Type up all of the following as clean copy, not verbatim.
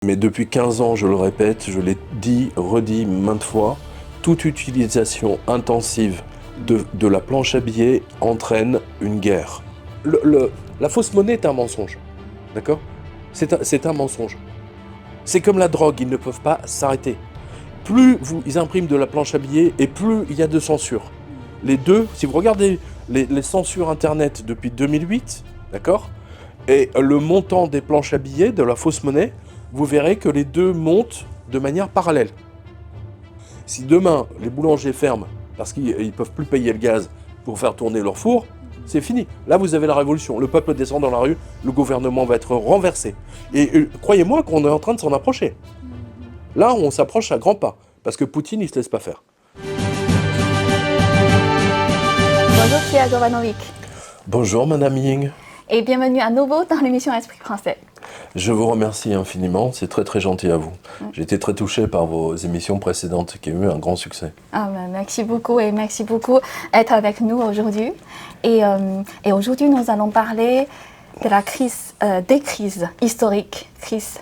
Mais depuis 15 ans, je le répète, je l'ai dit, redit maintes fois, toute utilisation intensive de la planche à billets entraîne une guerre. La fausse monnaie est un mensonge, d'accord ? C'est un mensonge. C'est comme la drogue, ils ne peuvent pas s'arrêter. Plus ils impriment de la planche à billets et plus il y a de censure. Les deux, si vous regardez les censures Internet depuis 2008, d'accord ? Et le montant des planches à billets, de la fausse monnaie, vous verrez que les deux montent de manière parallèle. Si demain, les boulangers ferment parce qu'ils ne peuvent plus payer le gaz pour faire tourner leur four, c'est fini. Là, vous avez la révolution. Le peuple descend dans la rue, le gouvernement va être renversé. Et croyez-moi qu'on est en train de s'en approcher. Là, on s'approche à grands pas, parce que Poutine, il ne se laisse pas faire. Bonjour Pierre Jovanovic. Bonjour Madame Ying. Et bienvenue à nouveau dans l'émission Esprit français. Je vous remercie infiniment, c'est très très gentil à vous. J'ai été très touché par vos émissions précédentes qui ont eu un grand succès. Merci beaucoup et merci beaucoup d'être avec nous aujourd'hui. Et aujourd'hui, nous allons parler de la crise, des crises historiques, crise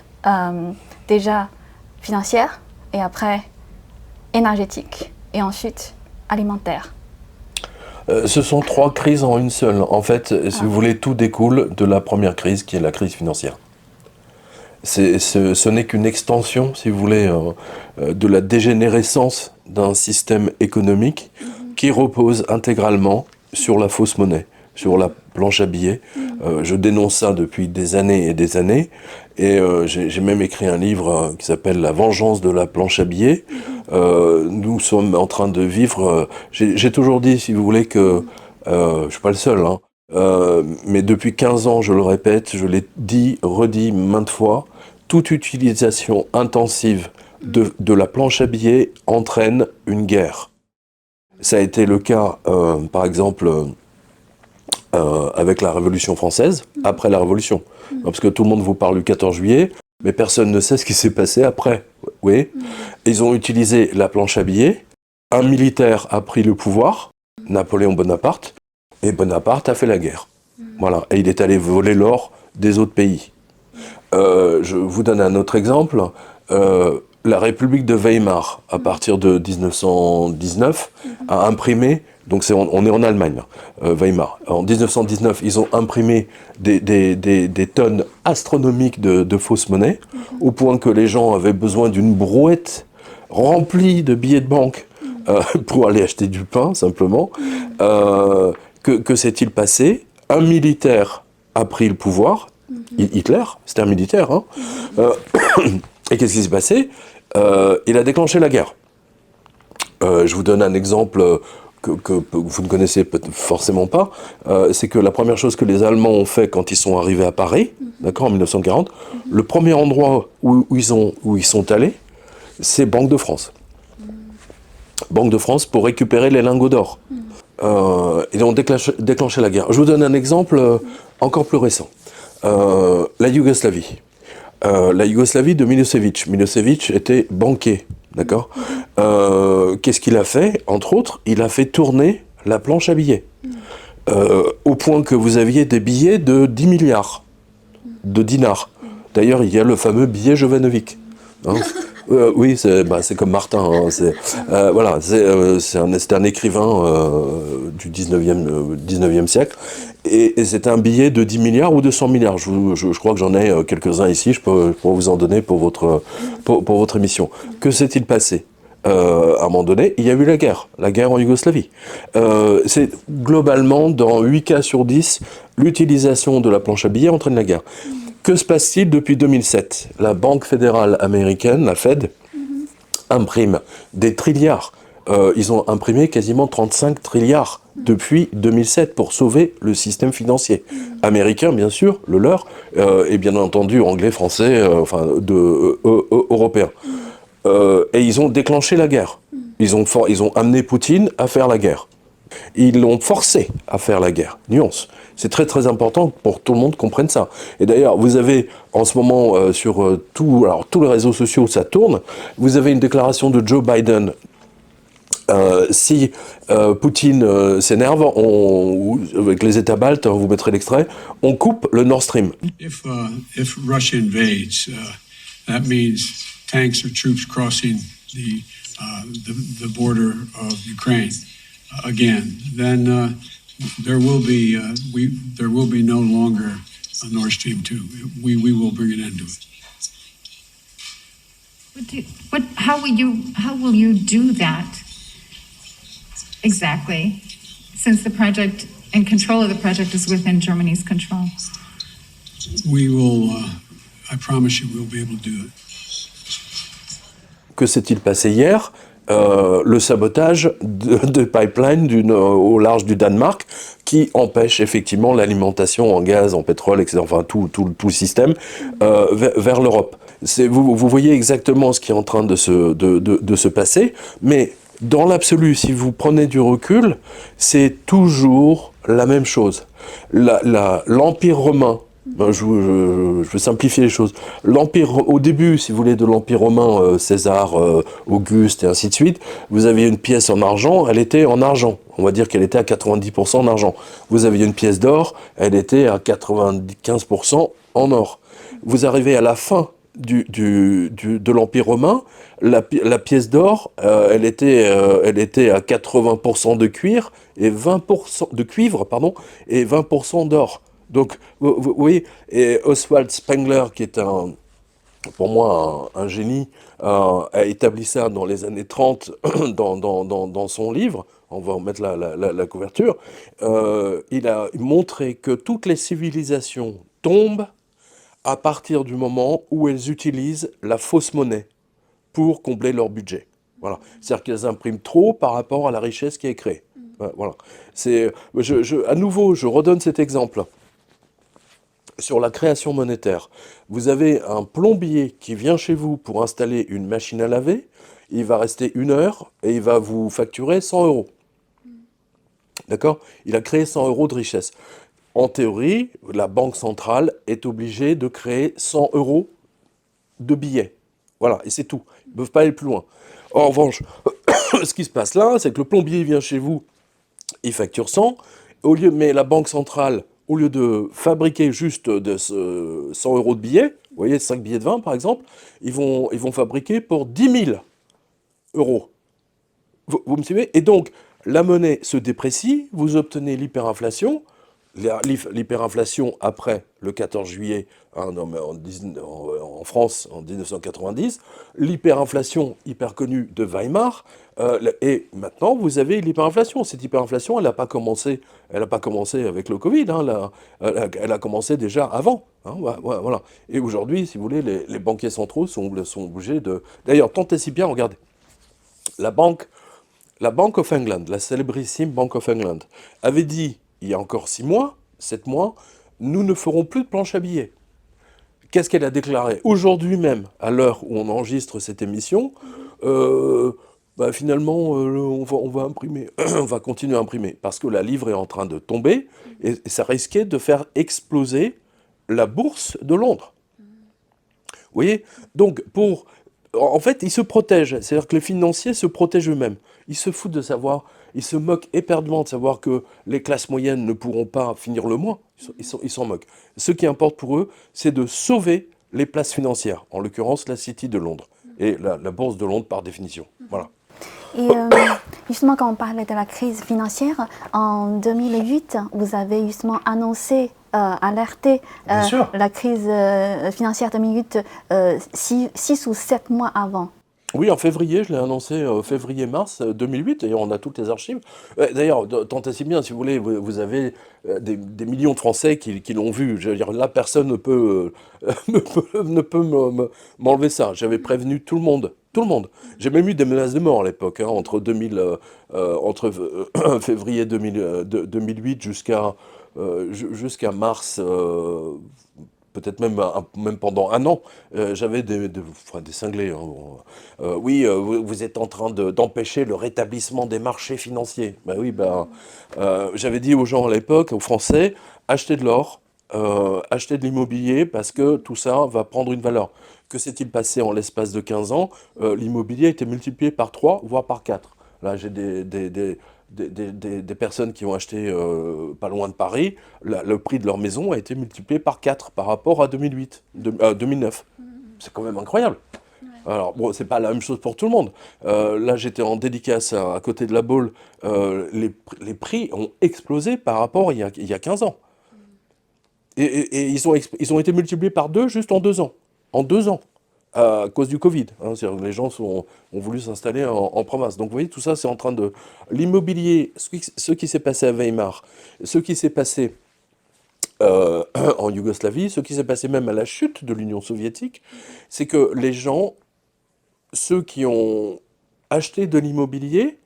déjà financière et après énergétique et ensuite alimentaire. Ce sont trois crises en une seule. En fait, si vous voulez, tout découle de la première crise qui est la crise financière. Ce n'est qu'une extension, si vous voulez, de la dégénérescence d'un système économique qui repose intégralement sur la fausse monnaie, sur la planche à billets. Je dénonce ça depuis des années et des années. Et j'ai même écrit un livre qui s'appelle « La vengeance de la planche à billets ». Nous sommes en train de vivre... j'ai toujours dit, si vous voulez, que... je ne suis pas le seul, hein, mais depuis 15 ans, je le répète, je l'ai dit, redit maintes fois, toute utilisation intensive de la planche à billets entraîne une guerre. Ça a été le cas, par exemple, avec la Révolution française, après la Révolution. Parce que tout le monde vous parle du 14 juillet, mais personne ne sait ce qui s'est passé après. Oui. Ils ont utilisé la planche à billets, un militaire a pris le pouvoir, Napoléon Bonaparte, et Bonaparte a fait la guerre. Voilà. Et il est allé voler l'or des autres pays. Je vous donne un autre exemple. La République de Weimar, à partir de 1919, a imprimé, donc on est en Allemagne, Weimar. En 1919, ils ont imprimé des tonnes astronomiques de fausses monnaies, au point que les gens avaient besoin d'une brouette remplie de billets de banque pour aller acheter du pain, simplement. Que s'est-il passé ? Un militaire a pris le pouvoir, Hitler, c'était un militaire, hein. Et qu'est-ce qui s'est passé ? Il a déclenché la guerre. Je vous donne un exemple que vous ne connaissez forcément pas. C'est que la première chose que les Allemands ont fait quand ils sont arrivés à Paris, d'accord, en 1940, le premier endroit où ils sont allés, c'est Banque de France. Banque de France pour récupérer les lingots d'or. Ils ont déclenché la guerre. Je vous donne un exemple encore plus récent. La Yougoslavie. La Yougoslavie de Milosevic. Milosevic était banquier, d'accord ? Qu'est-ce qu'il a fait ? Entre autres, il a fait tourner la planche à billets. Au point que vous aviez des billets de 10 milliards de dinars. D'ailleurs, il y a le fameux billet Jovanovic. Hein. Oui, c'est comme Martin. Hein, voilà, c'est un écrivain du 19e siècle. Et c'est un billet de 10 milliards ou de 100 milliards. Je crois que j'en ai quelques-uns ici. Je peux vous en donner pour votre émission. Que s'est-il passé ? À un moment donné, il y a eu la guerre en Yougoslavie. C'est globalement, dans 8 cas sur 10, l'utilisation de la planche à billets entraîne la guerre. Que se passe-t-il depuis 2007 ? La Banque fédérale américaine, la Fed, imprime des trilliards. Ils ont imprimé quasiment 35 trilliards depuis 2007 pour sauver le système financier. Américain, bien sûr, le leur, et bien entendu anglais, français, européen. Et ils ont déclenché la guerre. Ils ont amené Poutine à faire la guerre. Ils l'ont forcé à faire la guerre. Nuance. C'est très très important pour que tout le monde comprenne ça. Et d'ailleurs, vous avez en ce moment sur tous les réseaux sociaux, ça tourne, vous avez une déclaration de Joe Biden. Si Poutine s'énerve, avec les États baltes, vous mettrez l'extrait, on coupe le Nord Stream. If Russia invades that means tanks or troops crossing the border of Ukraine again, then there will be no longer a Nord Stream 2. We will bring an end to it. How will you do that exactly, since the project and control of the project is within Germany's control? We will, I promise you, we'll be able to do it. Que s'est-il passé hier? Le sabotage de pipelines au large du Danemark qui empêche effectivement l'alimentation en gaz, en pétrole, etc., enfin tout le système vers l'Europe. Vous voyez exactement ce qui est en train de se passer, mais dans l'absolu, si vous prenez du recul, c'est toujours la même chose. L'Empire romain, je vais simplifier les choses. Au début, si vous voulez, de l'Empire romain, César, Auguste et ainsi de suite, vous aviez une pièce en argent, elle était en argent. On va dire qu'elle était à 90% en argent. Vous aviez une pièce d'or, elle était à 95% en or. Vous arrivez à la fin de l'Empire romain, la pièce d'or, elle était à 80% de cuir et 20% de cuivre, pardon, et 20% d'or. Donc, vous voyez, et Oswald Spengler, qui est pour moi un génie, a établi ça dans les années 30 dans son livre. On va en mettre la couverture. Il a montré que toutes les civilisations tombent à partir du moment où elles utilisent la fausse monnaie pour combler leur budget. Voilà. C'est-à-dire qu'elles impriment trop par rapport à la richesse qui est créée. Voilà. À nouveau, je redonne cet exemple. Sur la création monétaire, vous avez un plombier qui vient chez vous pour installer une machine à laver, il va rester 1 heure et il va vous facturer 100 euros. D'accord? Il a créé 100 euros de richesse. En théorie, la banque centrale est obligée de créer 100 euros de billets. Voilà, et c'est tout. Ils ne peuvent pas aller plus loin. En revanche, ce qui se passe là, c'est que le plombier vient chez vous, il facture 100, mais la banque centrale, au lieu de fabriquer juste 100 euros de billets, vous voyez, 5 billets de 20 par exemple, ils vont fabriquer pour 10 000 euros. Vous me suivez? Et donc, la monnaie se déprécie, vous obtenez l'hyperinflation. L'hyperinflation après le 14 juillet en France en 1990, l'hyperinflation hyper connue de Weimar, et maintenant vous avez l'hyperinflation. Cette hyperinflation, elle n'a pas commencé avec le Covid, hein, elle a commencé déjà avant. Hein, voilà. Et aujourd'hui, si vous voulez, les banquiers centraux sont obligés de... D'ailleurs, tant et si bien, regardez, la Bank of England, la célébrissime Bank of England, avait dit, il y a encore 7 mois, nous ne ferons plus de planche à billets. Qu'est-ce qu'elle a déclaré? Aujourd'hui même, à l'heure où on enregistre cette émission, finalement, on va imprimer, on va continuer à imprimer, parce que la livre est en train de tomber, et ça risquait de faire exploser la bourse de Londres. Vous voyez? Donc, en fait, ils se protègent. C'est-à-dire que les financiers se protègent eux-mêmes. Ils se foutent de savoir, ils se moquent éperdument de savoir que les classes moyennes ne pourront pas finir le mois. Ils s'en moquent. Ce qui importe pour eux, c'est de sauver les places financières, en l'occurrence la City de Londres, et la bourse de Londres par définition. Voilà. Et justement, quand on parlait de la crise financière, en 2008, vous avez justement annoncé, alerté la crise financière 2008 6 ou 7 mois avant. Oui, en février, je l'ai annoncé, février-mars 2008, d'ailleurs on a toutes les archives. D'ailleurs, tant et si bien, si vous voulez, vous avez des millions de Français qui l'ont vu. Je veux dire, là, personne ne peut m'enlever ça. J'avais prévenu tout le monde. Tout le monde. J'ai même eu des menaces de mort à l'époque, hein, entre février 2008 jusqu'à mars, peut-être même pendant 1 an, j'avais des cinglés. Hein. Oui, vous êtes en train d'empêcher le rétablissement des marchés financiers. Ben oui, j'avais dit aux gens à l'époque, aux Français, achetez de l'or, achetez de l'immobilier, parce que tout ça va prendre une valeur. Que s'est-il passé en l'espace de 15 ans? L'immobilier a été multiplié par 3, voire par 4. Là, j'ai des personnes qui ont acheté pas loin de Paris, le prix de leur maison a été multiplié par 4 par rapport à 2009. C'est quand même incroyable. Alors, bon, c'est pas la même chose pour tout le monde. Là, j'étais en dédicace à côté de la Baule. Les prix ont explosé par rapport il y a 15 ans. Et ils ont été multipliés par 2 juste en 2 ans. En 2 ans. À cause du Covid. Hein. C'est-à-dire que les gens ont voulu s'installer en province. Donc, vous voyez, tout ça, c'est en train de... L'immobilier, ce qui s'est passé à Weimar, ce qui s'est passé en Yougoslavie, ce qui s'est passé même à la chute de l'Union soviétique, c'est que les gens, ceux qui ont acheté de l'immobilier,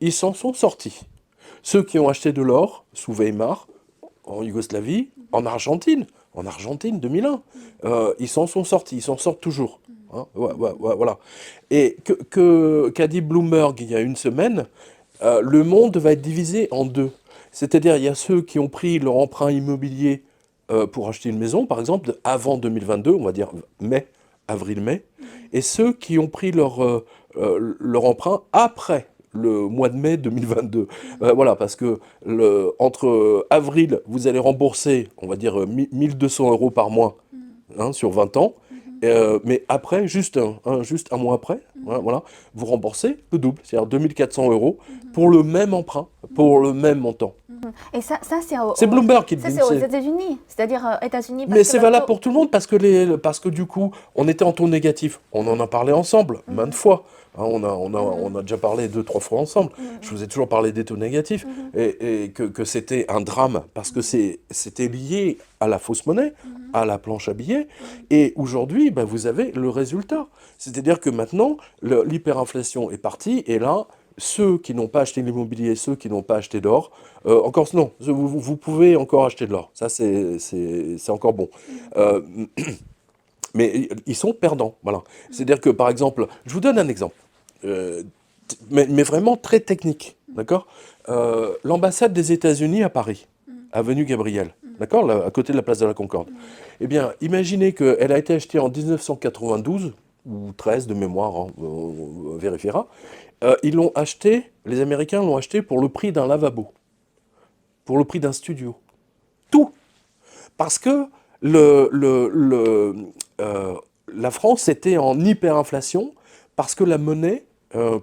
ils s'en sont sortis. Ceux qui ont acheté de l'or, sous Weimar, en Yougoslavie, en Argentine 2001, ils s'en sont sortis, ils s'en sortent toujours. Hein, voilà. Et qu'a dit Bloomberg il y a une semaine, le monde va être divisé en deux. C'est-à-dire, il y a ceux qui ont pris leur emprunt immobilier pour acheter une maison, par exemple, avant 2022, on va dire avril-mai, et ceux qui ont pris leur emprunt après le mois de mai 2022. Voilà, parce que entre avril, vous allez rembourser, on va dire, 1200 euros par mois hein, sur 20 ans, mais après, juste un mois après, voilà, vous remboursez le double, c'est-à-dire 2400 euros pour le même emprunt, pour le même montant. Et ça C'est Bloomberg qui le ça, dit. c'est aux États-Unis, c'est-à-dire États-Unis. Mais c'est valable pour tout le monde parce que du coup, on était en taux négatif. On en a parlé ensemble, maintes fois. Hein, on a déjà parlé 2-3 fois ensemble. Je vous ai toujours parlé des taux négatifs et que c'était un drame parce que c'était lié à la fausse monnaie, à la planche à billets. Et aujourd'hui, ben, vous avez le résultat. C'est-à-dire que maintenant, l'hyperinflation est partie et là, ceux qui n'ont pas acheté l'immobilier, ceux qui n'ont pas acheté d'or, encore non, vous pouvez encore acheter de l'or. Ça, c'est encore bon. Mais ils sont perdants. Voilà. C'est-à-dire que, par exemple, je vous donne un exemple, mais vraiment très technique. D'accord. L'ambassade des États-Unis à Paris, avenue Gabriel, d'accord, là, à côté de la place de la Concorde. Eh bien, imaginez qu'elle a été achetée en 1992 ou 13 de mémoire, hein, on vérifiera. Ils l'ont acheté, les Américains l'ont acheté pour le prix d'un lavabo, pour le prix d'un studio. Tout. Parce que la France était en hyperinflation, parce que la monnaie,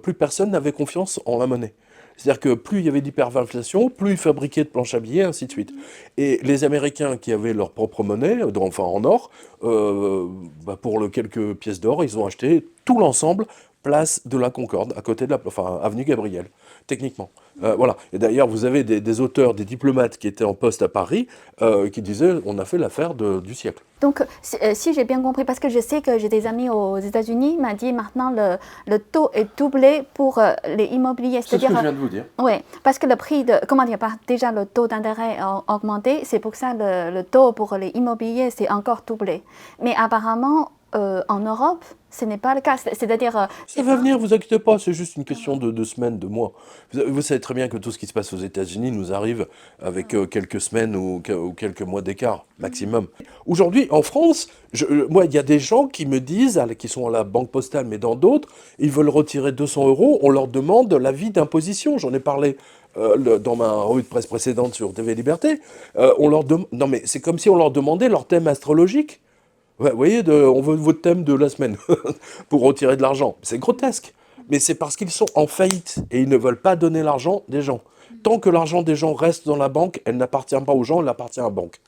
plus personne n'avait confiance en la monnaie. C'est-à-dire que plus il y avait d'hyperinflation, plus ils fabriquaient de planches à billets, ainsi de suite. Et les Américains qui avaient leur propre monnaie, enfin en or, pour quelques pièces d'or, ils ont acheté tout l'ensemble, place de la Concorde, à côté de avenue Gabriel, techniquement. Voilà. Et d'ailleurs, vous avez des auteurs, des diplomates qui étaient en poste à Paris, qui disaient on a fait l'affaire du siècle. Donc, si j'ai bien compris, parce que je sais que j'ai des amis aux États-Unis, m'a dit maintenant le taux est doublé pour les immobiliers. C'est ce que je viens de vous dire. Oui, parce que le prix déjà le taux d'intérêt a augmenté, c'est pour ça le taux pour les immobiliers c'est encore doublé. Mais apparemment, en Europe, ce n'est pas le cas. C'est-à-dire... ça va venir, vous inquiétez pas, c'est juste une question de semaines, de mois. Vous savez très bien que tout ce qui se passe aux États-Unis nous arrive avec quelques semaines ou quelques mois d'écart, maximum. Aujourd'hui, en France, moi, il y a des gens qui me disent, qui sont à la Banque Postale, mais dans d'autres, ils veulent retirer 200 euros, on leur demande l'avis d'imposition. J'en ai parlé dans ma revue de presse précédente sur TV Liberté. Non, mais c'est comme si on leur demandait leur thème astrologique. Ouais, vous voyez, on veut votre thème de la semaine pour retirer de l'argent. C'est grotesque. Mais c'est parce qu'ils sont en faillite et ils ne veulent pas donner l'argent des gens. Tant que l'argent des gens reste dans la banque, elle n'appartient pas aux gens, elle appartient à la banque.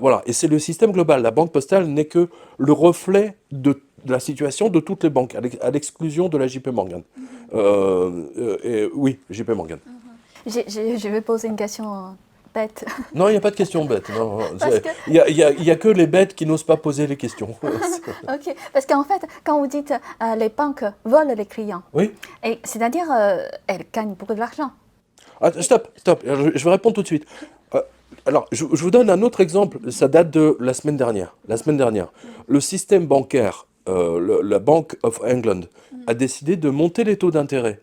Voilà, et c'est le système global. La Banque Postale n'est que le reflet de la situation de toutes les banques, à l'exclusion de la JP Morgan. Oui, JP Morgan. Je vais poser une question bête. Non, il n'y a pas de question bête. Non. Parce Il y a que les bêtes qui n'osent pas poser les questions. Ok, parce qu'en fait, quand vous dites les banques volent les clients, Oui. C'est-à-dire elles gagnent beaucoup d'argent. Ah, stop. Je vais répondre tout de suite. Alors, je vous donne un autre exemple. Ça date de la semaine dernière. Le système bancaire, la Bank of England, a décidé de monter les taux d'intérêt.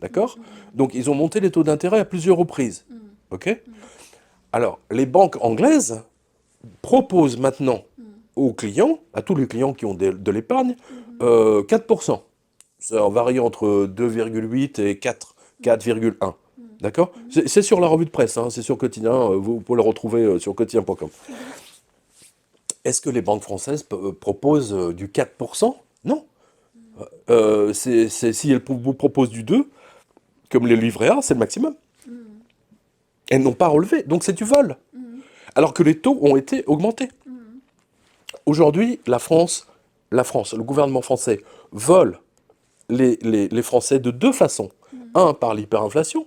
D'accord ? Donc, ils ont monté les taux d'intérêt à plusieurs reprises. OK ? Alors, les banques anglaises proposent maintenant aux clients, à tous les clients qui ont de l'épargne, 4%. Ça varie entre 2,8 et 4,1. D'accord ? C'est sur la revue de presse, hein, c'est sur Quotidien, vous pouvez le retrouver sur quotidien.com. Est-ce que les banques françaises proposent du 4%? Non. Si elles vous proposent du 2, comme les livrets A, c'est le maximum. Elles n'ont pas relevé, donc c'est du vol. Alors que les taux ont été augmentés. Aujourd'hui, la France, le gouvernement français vole les Français de deux façons. Un, par l'hyperinflation.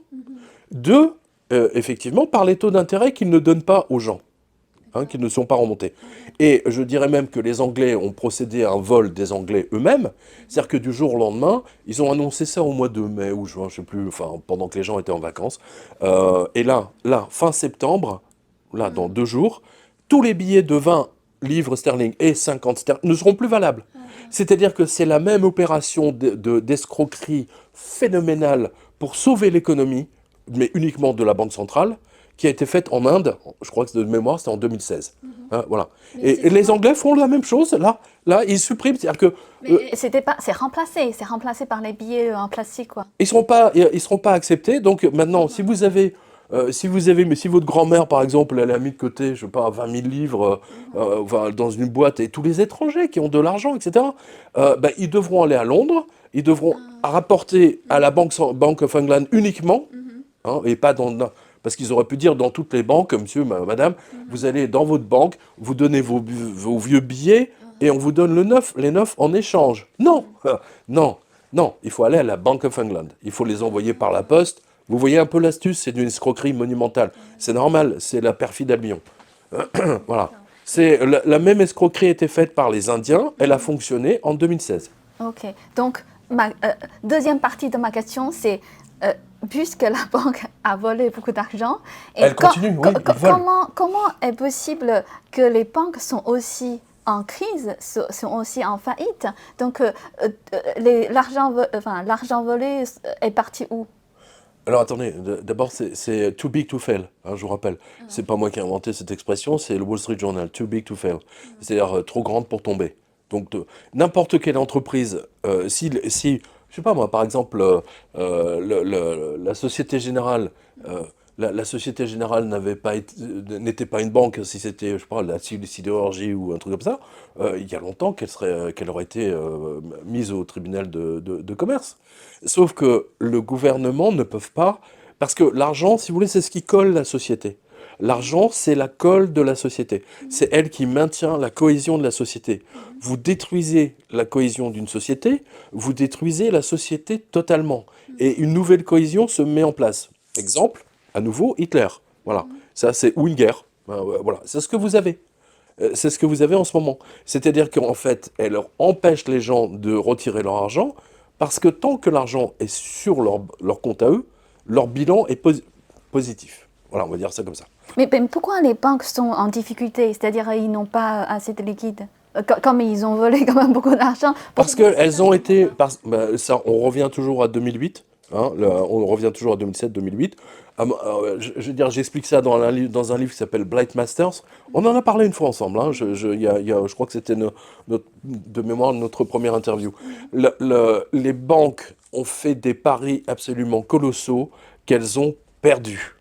Deux, effectivement, par les taux d'intérêt qu'ils ne donnent pas aux gens, qui ne sont pas remontés. Et je dirais même que les Anglais ont procédé à un vol des Anglais eux-mêmes. C'est-à-dire que du jour au lendemain, ils ont annoncé ça au mois de mai ou juin, je sais plus, enfin, pendant que les gens étaient en vacances. Et là, fin septembre, là, dans 2 jours, tous les billets de 20 livres sterling et 50 sterling ne seront plus valables. C'est-à-dire que c'est la même opération d'escroquerie phénoménale pour sauver l'économie, mais uniquement de la Banque centrale, qui a été faite en Inde, je crois que de mémoire, c'était en 2016. Voilà. Et les Anglais font la même chose, là ils suppriment, c'est-à-dire que... c'est remplacé par les billets en plastique, quoi. Ils seront pas acceptés, donc maintenant, si votre grand-mère, par exemple, elle a mis de côté, je sais pas, 20 000 livres dans une boîte, et tous les étrangers qui ont de l'argent, etc., ils devront aller à Londres, ils devront rapporter à la Bank of England uniquement, et pas parce qu'ils auraient pu dire dans toutes les banques, monsieur, madame, vous allez dans votre banque, vous donnez vos vieux billets, et on vous donne les neufs en échange. Non, non, il faut aller à la Bank of England, il faut les envoyer par la poste. Vous voyez un peu l'astuce, c'est d'une escroquerie monumentale. C'est normal, c'est la perfide Albion. Voilà. La même escroquerie a été faite par les Indiens, elle a fonctionné en 2016. Ok, donc deuxième partie de ma question, c'est puisque la banque a volé beaucoup d'argent, elle continue, oui, comment est possible que les banques sont aussi en crise, sont aussi en faillite? Donc l'argent volé est parti où? Alors attendez, d'abord c'est too big to fail, je vous rappelle. C'est pas moi qui ai inventé cette expression, c'est le Wall Street Journal, too big to fail. C'est-à-dire trop grande pour tomber. Donc n'importe quelle entreprise, si je sais pas moi, par exemple, la Société Générale, la Société Générale n'était pas une banque, si c'était, je sais pas, la sidérurgie ou un truc comme ça, il y a longtemps qu'elle aurait été mise au tribunal de commerce. Sauf que le gouvernement ne peut pas, parce que l'argent, si vous voulez, c'est ce qui colle la société. L'argent, c'est la colle de la société. C'est elle qui maintient la cohésion de la société. Vous détruisez la cohésion d'une société, vous détruisez la société totalement. Et une nouvelle cohésion se met en place. Exemple, à nouveau, Hitler. Voilà. Ça, c'est ou une guerre. Voilà. C'est ce que vous avez. C'est ce que vous avez en ce moment. C'est-à-dire qu'en fait, elle empêche les gens de retirer leur argent parce que tant que l'argent est sur leur compte à eux, leur bilan est positif. Voilà, on va dire ça comme ça. Mais pourquoi les banques sont en difficulté? C'est-à-dire ils n'ont pas assez de liquide? Comme ils ont volé quand même beaucoup d'argent. Parce qu'elles ont été... ça, on revient toujours à 2008. On revient toujours à 2007-2008. Je veux dire, j'explique ça dans un livre qui s'appelle Blight Masters. On en a parlé une fois ensemble. Je crois que c'était de mémoire notre première interview. Les banques ont fait des paris absolument colossaux qu'elles ont perdus.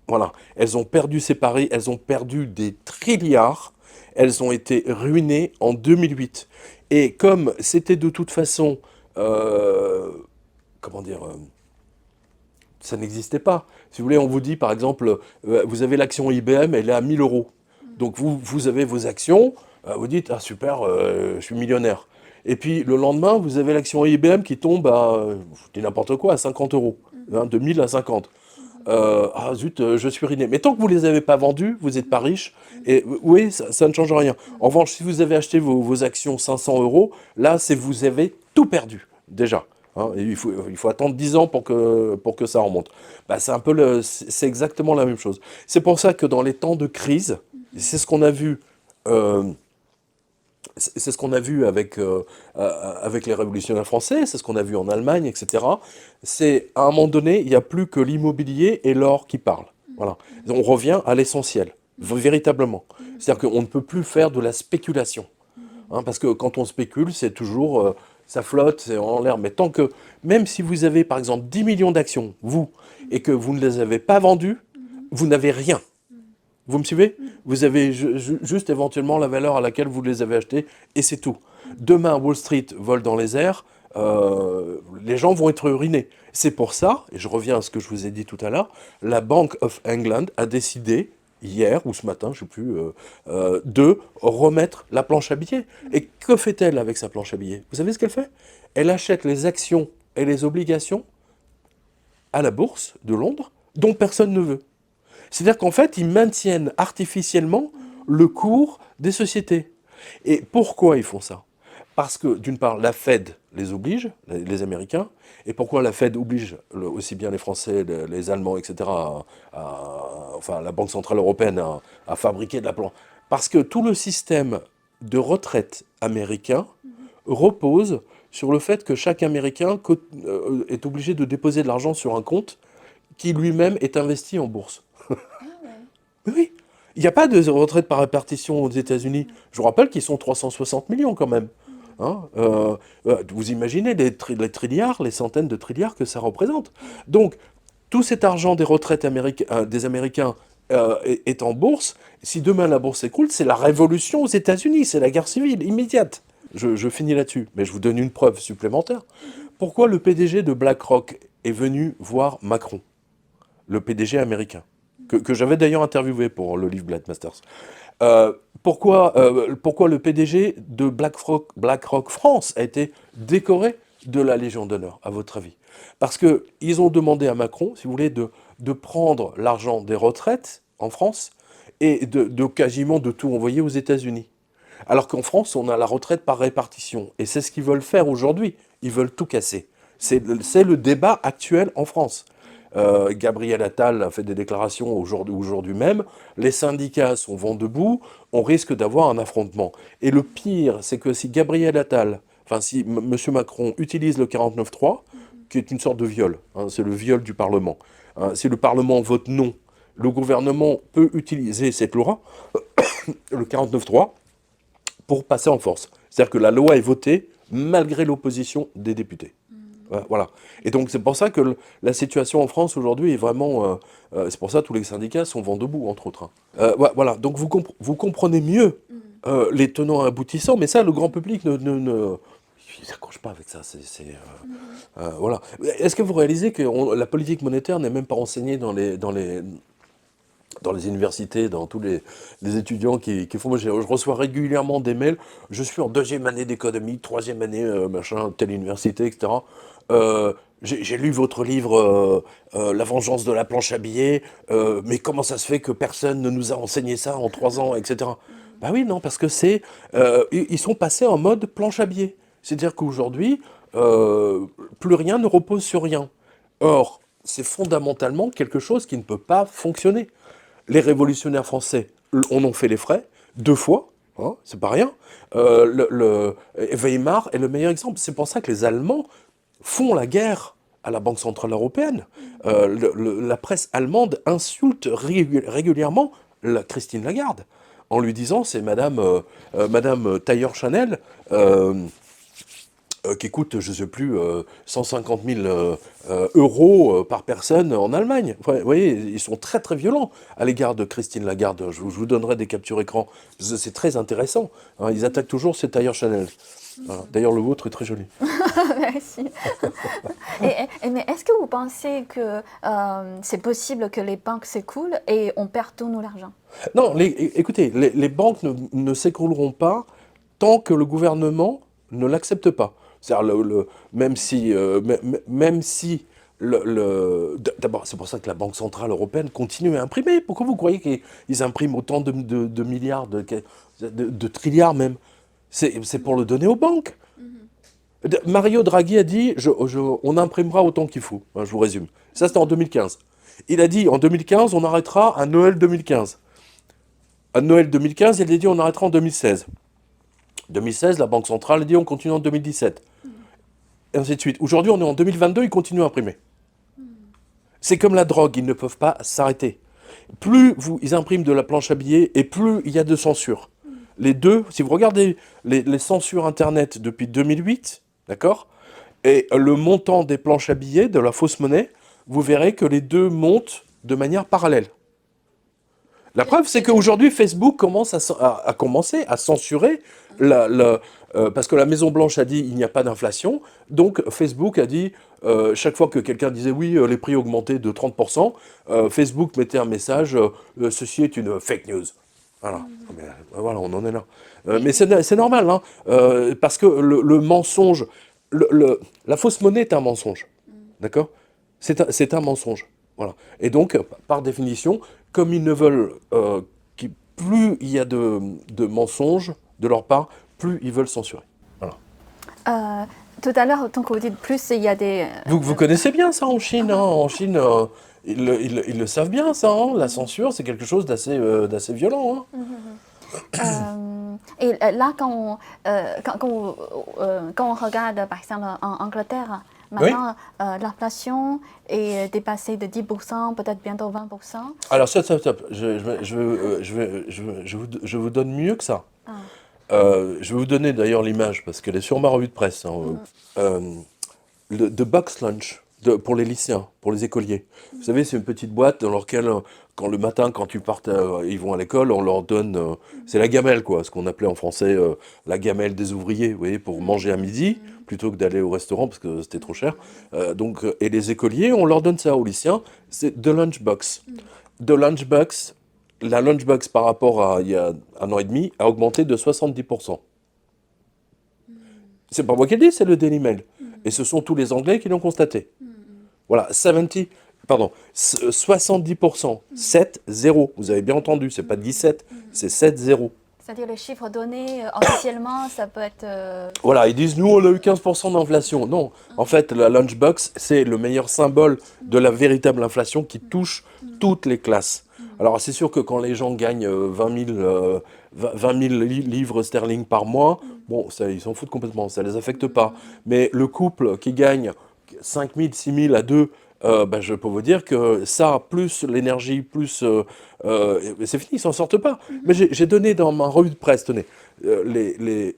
Voilà. Elles ont perdu ces paris, elles ont perdu des trilliards, elles ont été ruinées en 2008. Et comme c'était de toute façon... ça n'existait pas. Si vous voulez, on vous dit, par exemple, vous avez l'action IBM, elle est à 1 000 €. Donc vous avez vos actions, vous dites, ah super, je suis millionnaire. Et puis le lendemain, vous avez l'action IBM qui tombe à, je dis n'importe quoi, à 50 €, de 1000 à 50. Ah zut, je suis ruiné. Mais tant que vous ne les avez pas vendus, vous n'êtes pas riche. Et oui, ça ne change rien. En revanche, si vous avez acheté vos actions 500 €, là, vous avez tout perdu, déjà. Et il faut attendre 10 ans pour que ça remonte. C'est exactement la même chose. C'est pour ça que dans les temps de crise, c'est ce qu'on a vu... c'est ce qu'on a vu avec les révolutionnaires français, c'est ce qu'on a vu en Allemagne, etc. C'est, à un moment donné, il n'y a plus que l'immobilier et l'or qui parlent. Voilà. On revient à l'essentiel, véritablement. C'est-à-dire qu'on ne peut plus faire de la spéculation. Parce que quand on spécule, c'est toujours... ça flotte, c'est en l'air. Mais tant que... Même si vous avez, par exemple, 10 millions d'actions, vous, et que vous ne les avez pas vendues, vous n'avez rien. Vous me suivez? Vous avez juste éventuellement la valeur à laquelle vous les avez achetés, et c'est tout. Demain, Wall Street vole dans les airs, les gens vont être ruinés. C'est pour ça, et je reviens à ce que je vous ai dit tout à l'heure, la Bank of England a décidé, hier ou ce matin, je ne sais plus, de remettre la planche à billets. Et que fait-elle avec sa planche à billets? Vous savez ce qu'elle fait? Elle achète les actions et les obligations à la bourse de Londres, dont personne ne veut. C'est-à-dire qu'en fait, ils maintiennent artificiellement le cours des sociétés. Et pourquoi ils font ça? Parce que, d'une part, la Fed les oblige, les Américains, et pourquoi la Fed oblige aussi bien les Français, les Allemands, etc., enfin la Banque Centrale Européenne à fabriquer de la planche? Parce que tout le système de retraite américain repose sur le fait que chaque Américain est obligé de déposer de l'argent sur un compte qui lui-même est investi en bourse. Oui, il n'y a pas de retraite par répartition aux États-Unis. Je vous rappelle qu'ils sont 360 millions quand même. Hein, vous imaginez les trilliards, les centaines de trilliards que ça représente. Donc, tout cet argent des retraites des Américains est en bourse. Si demain la bourse s'écroule, c'est la révolution aux États-Unis, c'est la guerre civile immédiate. Je finis là-dessus, mais je vous donne une preuve supplémentaire. Pourquoi le PDG de BlackRock est venu voir Macron, le PDG américain, que j'avais d'ailleurs interviewé pour le livre Black Masters. Pourquoi le PDG de BlackRock France a été décoré de la Légion d'honneur, à votre avis? Parce qu'ils ont demandé à Macron, si vous voulez, de prendre l'argent des retraites en France et de quasiment de tout envoyer aux États-Unis. Alors qu'en France, on a la retraite par répartition. Et c'est ce qu'ils veulent faire aujourd'hui. Ils veulent tout casser. C'est le débat actuel en France. Gabriel Attal a fait des déclarations aujourd'hui même. Les syndicats sont vent debout. On risque d'avoir un affrontement. Et le pire, c'est que si Gabriel Attal, enfin si M. Macron utilise le 49.3, qui est une sorte de viol, hein, c'est le viol du Parlement. Hein, si le Parlement vote non, le gouvernement peut utiliser cette loi, le 49.3, pour passer en force. C'est-à-dire que la loi est votée malgré l'opposition des députés. Voilà. Et donc c'est pour ça que la situation en France aujourd'hui est vraiment... c'est pour ça que tous les syndicats sont vent debout, entre autres. Voilà. Donc vous comprenez mieux les tenants et aboutissants, mais ça, le grand public ne s'accroche pas avec ça. Voilà. Est-ce que vous réalisez que la politique monétaire n'est même pas enseignée dans les universités, dans tous les étudiants qui font... Moi, je reçois régulièrement des mails. Je suis en 2e année d'économie, 3e année, machin, telle université, etc. J'ai lu votre livre La vengeance de la planche à billets, mais comment ça se fait que personne ne nous a enseigné ça en 3 ans, etc. Bah oui, non, parce que ils sont passés en mode planche à billets. C'est-à-dire qu'aujourd'hui, plus rien ne repose sur rien. Or, c'est fondamentalement quelque chose qui ne peut pas fonctionner. Les révolutionnaires français en ont fait les frais 2 fois, hein, c'est pas rien. Weimar est le meilleur exemple. C'est pour ça que les Allemands font la guerre à la Banque Centrale Européenne. La presse allemande insulte régulièrement Christine Lagarde en lui disant c'est Madame Tailleur-Chanel qui coûte, je ne sais plus, 150 000 euros par personne en Allemagne. Enfin, vous voyez, ils sont très très violents à l'égard de Christine Lagarde. Je vous donnerai des captures écran. C'est très intéressant. Hein, ils attaquent toujours ces tailleurs Chanel. Voilà. D'ailleurs, le vôtre est très joli. Merci. Mais est-ce que vous pensez que c'est possible que les banques s'écoulent et on perd tout l'argent? Non, écoutez, les banques ne s'écrouleront pas tant que le gouvernement ne l'accepte pas. C'est-à-dire, même si d'abord, c'est pour ça que la Banque Centrale Européenne continue à imprimer. Pourquoi vous croyez qu'ils impriment autant de milliards, de trilliards même? C'est pour le donner aux banques. Mario Draghi a dit on imprimera autant qu'il faut. Je vous résume. Ça, c'était en 2015. Il a dit en 2015, on arrêtera à Noël 2015. À Noël 2015, il a dit on arrêtera en 2016. 2016, la Banque Centrale a dit on continue en 2017. Et ainsi de suite. Aujourd'hui, on est en 2022, ils continuent à imprimer. C'est comme la drogue, ils ne peuvent pas s'arrêter. Plus ils impriment de la planche à billets, et plus il y a de censure. Les deux, si vous regardez les censures Internet depuis 2008, d'accord, et le montant des planches à billets, de la fausse monnaie, vous verrez que les deux montent de manière parallèle. La preuve, c'est qu'aujourd'hui, Facebook a commencé à censurer parce que la Maison-Blanche a dit il n'y a pas d'inflation. Donc, Facebook a dit, chaque fois que quelqu'un disait oui, les prix augmentaient de 30%, Facebook mettait un message, ceci est une fake news. Voilà, mais, voilà, on en est là. Mais c'est normal, hein, parce que le mensonge, la fausse monnaie est un mensonge. D'accord? C'est un mensonge. Voilà. Et donc, par définition, comme ils ne veulent, plus il y a de mensonges de leur part, plus ils veulent censurer. Voilà. Tout à l'heure, donc vous dites plus, il y a des... Vous connaissez bien ça en Chine, hein. En Chine, ils le savent bien, ça, hein. La censure, c'est quelque chose d'assez violent, hein. Et là, quand on regarde, par exemple, en Angleterre, maintenant, l'inflation est dépassée de 10%, peut-être bientôt 20%. Alors, stop. Je vous donne mieux que ça. Je vais vous donner d'ailleurs l'image, parce qu'elle est sur ma revue de presse. Hein. De Box Lunch, pour les lycéens, pour les écoliers. Vous savez, c'est une petite boîte dans laquelle, le matin, quand ils vont à l'école, on leur donne... c'est la gamelle, quoi, ce qu'on appelait en français la gamelle des ouvriers, vous voyez, pour manger à midi, plutôt que d'aller au restaurant, parce que c'était trop cher. Et les écoliers, on leur donne ça aux lycéens, c'est The Lunchbox. The Lunchbox, la Lunchbox, par rapport à il y a 1 an et demi, a augmenté de 70%. C'est pas moi qui le dis, c'est le Daily Mail. Et ce sont tous les Anglais qui l'ont constaté. Voilà, 70%. 7-0. Vous avez bien entendu, c'est pas 17, c'est 7-0. C'est-à-dire les chiffres donnés officiellement, ça peut être... Voilà, ils disent, nous, on a eu 15% d'inflation. Non, en fait, la Lunchbox, c'est le meilleur symbole de la véritable inflation qui touche toutes les classes. Alors, c'est sûr que quand les gens gagnent 20 000 livres sterling par mois, bon, ça, ils s'en foutent complètement, ça ne les affecte pas. Mais le couple qui gagne 5 000, 6 000 à deux, je peux vous dire que ça, plus l'énergie, plus... c'est fini, ils s'en sortent pas. Mais j'ai donné dans ma revue de presse, tenez, ce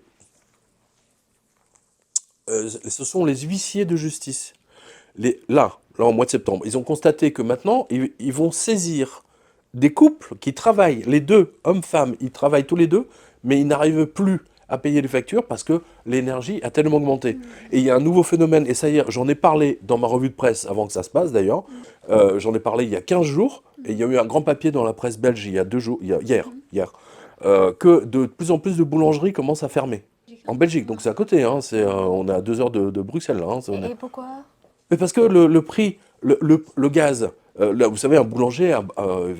sont les huissiers de justice. Là, en mois de septembre, ils ont constaté que maintenant, ils vont saisir des couples qui travaillent, les deux, hommes-femmes, ils travaillent tous les deux, mais ils n'arrivent plus à payer les factures parce que l'énergie a tellement augmenté. Et il y a un nouveau phénomène, et ça y est, j'en ai parlé dans ma revue de presse avant que ça se passe d'ailleurs, j'en ai parlé il y a 15 jours, et il y a eu un grand papier dans la presse belge il y a 2 jours, hier, que de plus en plus de boulangeries commencent à fermer. En Belgique, donc c'est à côté, hein, on est à 2 heures de Bruxelles. Là, hein, Et pourquoi? Mais parce que le prix, le gaz, là, vous savez, un boulanger,